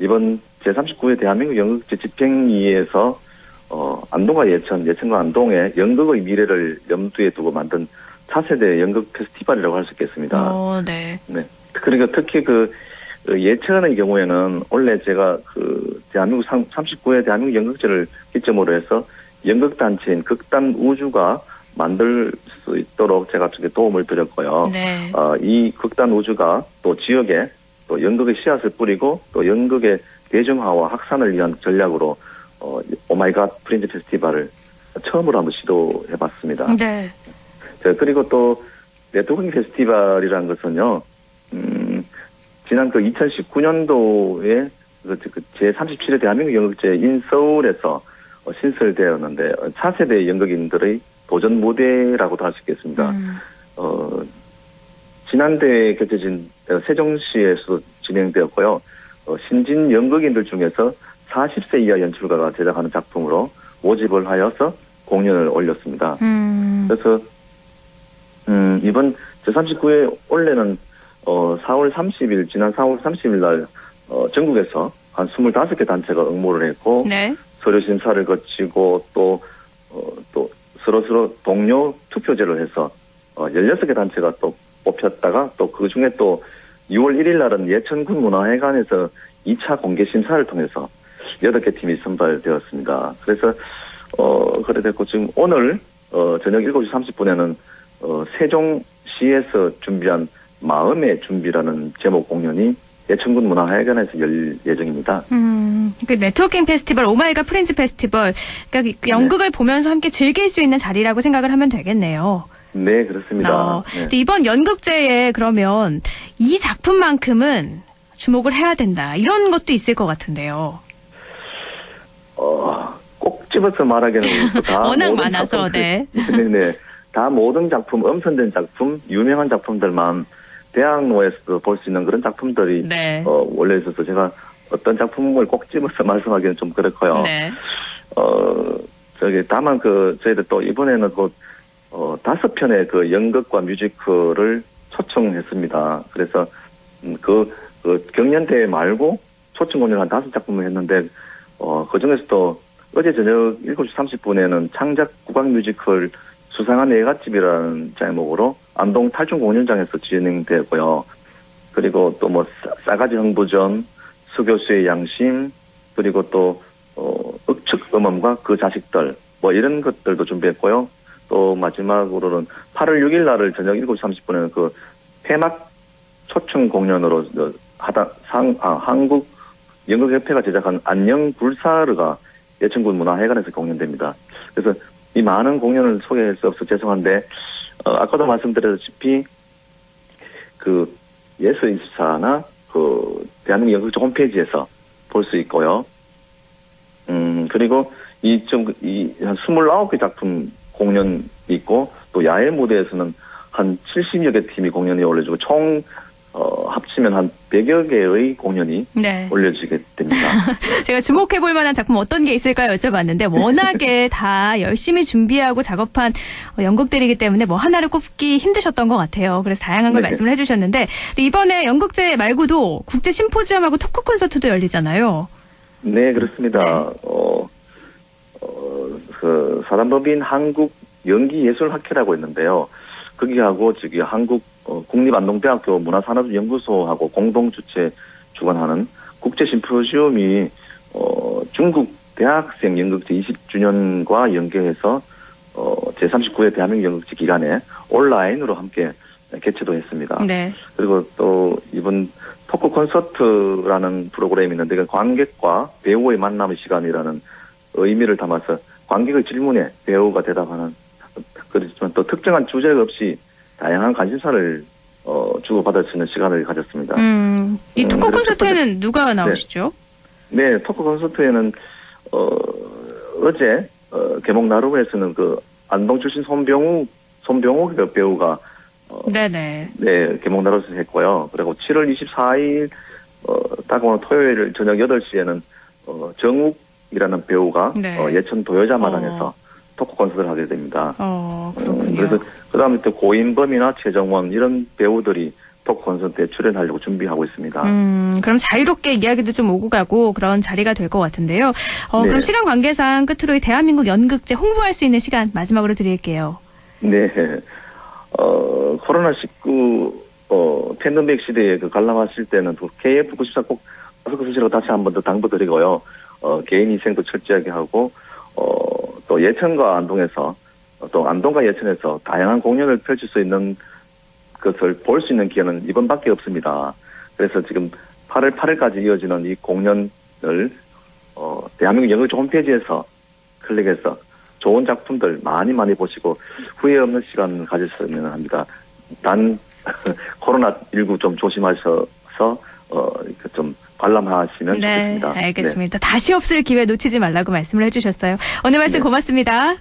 [SPEAKER 11] 이번 제39회 대한민국 연극제 집행위에서 안동과 예천과 안동의 연극의 미래를 염두에 두고 만든 차세대 연극 페스티벌이라고 할 수 있겠습니다. 그리고 특히 그 예천의 경우에는 원래 제가 그 대한민국 39회 대한민국 연극제를 기점으로 해서 연극단체인 극단 우주가 만들 수 있도록 제가 도움을 드렸고요. 이 극단 우주가 또 지역에 또 연극의 씨앗을 뿌리고 또 연극의 대중화와 확산을 위한 전략으로 오마이갓 프린지 페스티벌을 처음으로 한번 시도해봤습니다. 그리고 또 네트워킹 페스티벌이라는 것은요, 지난 그 2019년도에 그 제37회 대한민국 연극제 인서울에서 신설되었는데 차세대 연극인들의 도전 무대라고도 할 수 있겠습니다. 지난대에 개최진 세종시에서 진행되었고요. 신진 연극인들 중에서 40세 이하 연출가가 제작하는 작품으로 모집을 하여서 공연을 올렸습니다. 그래서 이번 제39회 원래는 4월 30일 지난 4월 30일 날 전국에서 한 25개 단체가 응모를 했고 서류 심사를 거치고 또 서로 동료 투표제를 해서 16개 단체가 또 뽑혔다가 또 그 중에 또 6월 1일 날은 예천군 문화회관에서 2차 공개 심사를 통해서 8개 팀이 선발되었습니다. 그래서 그래 됐고 지금 오늘 저녁 7시 30분에는 세종시에서 준비한 마음의 준비라는 제목 공연이 예천군 문화회관에서 열 예정입니다.
[SPEAKER 1] 그 네트워킹 페스티벌, 오마이갓 프린지 페스티벌, 그러니까 연극을 보면서 함께 즐길 수 있는 자리라고 생각을 하면 되겠네요.
[SPEAKER 11] 네, 그렇습니다.
[SPEAKER 1] 이번 연극제에 그러면 이 작품만큼은 주목을 해야 된다, 이런 것도 있을 것 같은데요.
[SPEAKER 11] 꼭 집어서 말하기는 다
[SPEAKER 1] 워낙 많아서,
[SPEAKER 11] 다 모든 작품, 엄선된 작품, 유명한 작품들만 대학로에서도 볼 수 있는 그런 작품들이 원래 있어서 제가 어떤 작품을 꼭 집어서 말씀하기는 좀 그렇고요. 다만 저희들 또 이번에는 5편의 그 연극과 뮤지컬을 초청했습니다. 그래서 그 경연대회 말고 초청 공연을 한 5작품을 했는데 그 중에서도 어제 저녁 7시 30분에는 창작 국악 뮤지컬 수상한 애갓집이라는 제목으로 안동 탈중 공연장에서 진행되었고요. 그리고 또 싸가지 흥부전, 수교수의 양심, 그리고 또 억측 음음과 그 자식들 이런 것들도 준비했고요. 또 마지막으로는 8월 6일 날을 저녁 7시 30분에는 그 폐막 초청 공연으로 한국 연극협회가 제작한 안녕 불사르가 예천군 문화회관에서 공연됩니다. 그래서 이 많은 공연을 소개할 수 없어 죄송한데, 아까도 말씀드렸다시피, 그, 예스24나, 그, 대한민국 연극제 홈페이지에서 볼 수 있고요. 그리고 한 29개 작품 공연이 있고, 또 야외 무대에서는 한 70여 개 팀이 공연이 올려지고, 총, 합치면 한 100여 개의 공연이
[SPEAKER 1] 네.
[SPEAKER 11] 올려지게 됩니다.
[SPEAKER 1] 제가 주목해볼 만한 작품 어떤 게 있을까요? 여쭤봤는데 워낙에 다 열심히 준비하고 작업한 연극들이기 때문에 뭐 하나를 꼽기 힘드셨던 것 같아요. 그래서 다양한 걸
[SPEAKER 11] 네.
[SPEAKER 1] 말씀을 해주셨는데 또 이번에 연극제 말고도 국제 심포지엄하고 토크 콘서트도 열리잖아요.
[SPEAKER 11] 네, 그렇습니다. 그 사단법인 한국 연기예술학회라고 있는데요. 거기하고 저기 한국 국립안동대학교 문화산업연구소하고 공동 주관하는 국제 심포지엄이 중국 대학생 연극제 20주년과 연계해서 제39회 대한민국 연극제 기간에 온라인으로 함께 개최도 했습니다.
[SPEAKER 1] 네.
[SPEAKER 11] 그리고 또 이번 토크 콘서트라는 프로그램이 있는데 그 관객과 배우의 만남의 시간이라는 의미를 담아서 관객의 질문에 배우가 대답하는, 그렇지만 또 특정한 주제 없이 다양한 관심사를 주고받을 수 있는 시간을 가졌습니다.
[SPEAKER 1] 이 토크 콘서트에는 누가 나오시죠?
[SPEAKER 11] 네, 토크 콘서트에는 어제 개목 나루에서는 그 안동 출신 손병우 배우가
[SPEAKER 1] 네네.
[SPEAKER 11] 네, 개목 나루에서 했고요. 그리고 7월 24일 다가오는 토요일 저녁 8시에는 정욱이라는 배우가
[SPEAKER 1] 네.
[SPEAKER 11] 예천 도여자마당에서 토크 콘서트를 하게 됩니다.
[SPEAKER 1] 그렇군요.
[SPEAKER 11] 그래서 그다음에 또 고인범이나 최정원 이런 배우들이 토크 콘서트에 출연하려고 준비하고 있습니다.
[SPEAKER 1] 그럼 자유롭게 이야기도 좀 오고 가고 그런 자리가 될 것 같은데요.
[SPEAKER 11] 네.
[SPEAKER 1] 그럼 시간 관계상 끝으로 이 대한민국 연극제 홍보할 수 있는 시간 마지막으로 드릴게요.
[SPEAKER 11] 네. 코로나19 팬데믹 시대에 그 관람하실 때는 또 KF94 꼭 마스크 쓰시라고 다시 한 번 더 당부드리고요. 개인 위생도 철저하게 하고 또 예천과 안동에서 또 안동과 예천에서 다양한 공연을 펼칠 수 있는 것을 볼 수 있는 기회는 이번밖에 없습니다. 그래서 지금 8월 8일까지 이어지는 이 공연을 대한민국 연극제 홈페이지에서 클릭해서 좋은 작품들 많이 보시고 후회 없는 시간 가졌으면 합니다. 단 코로나19 좀 조심하셔서 좀 관람하시면
[SPEAKER 1] 네,
[SPEAKER 11] 좋겠습니다.
[SPEAKER 1] 알겠습니다. 다시 없을 기회 놓치지 말라고 말씀을 해주셨어요. 오늘 말씀 고맙습니다.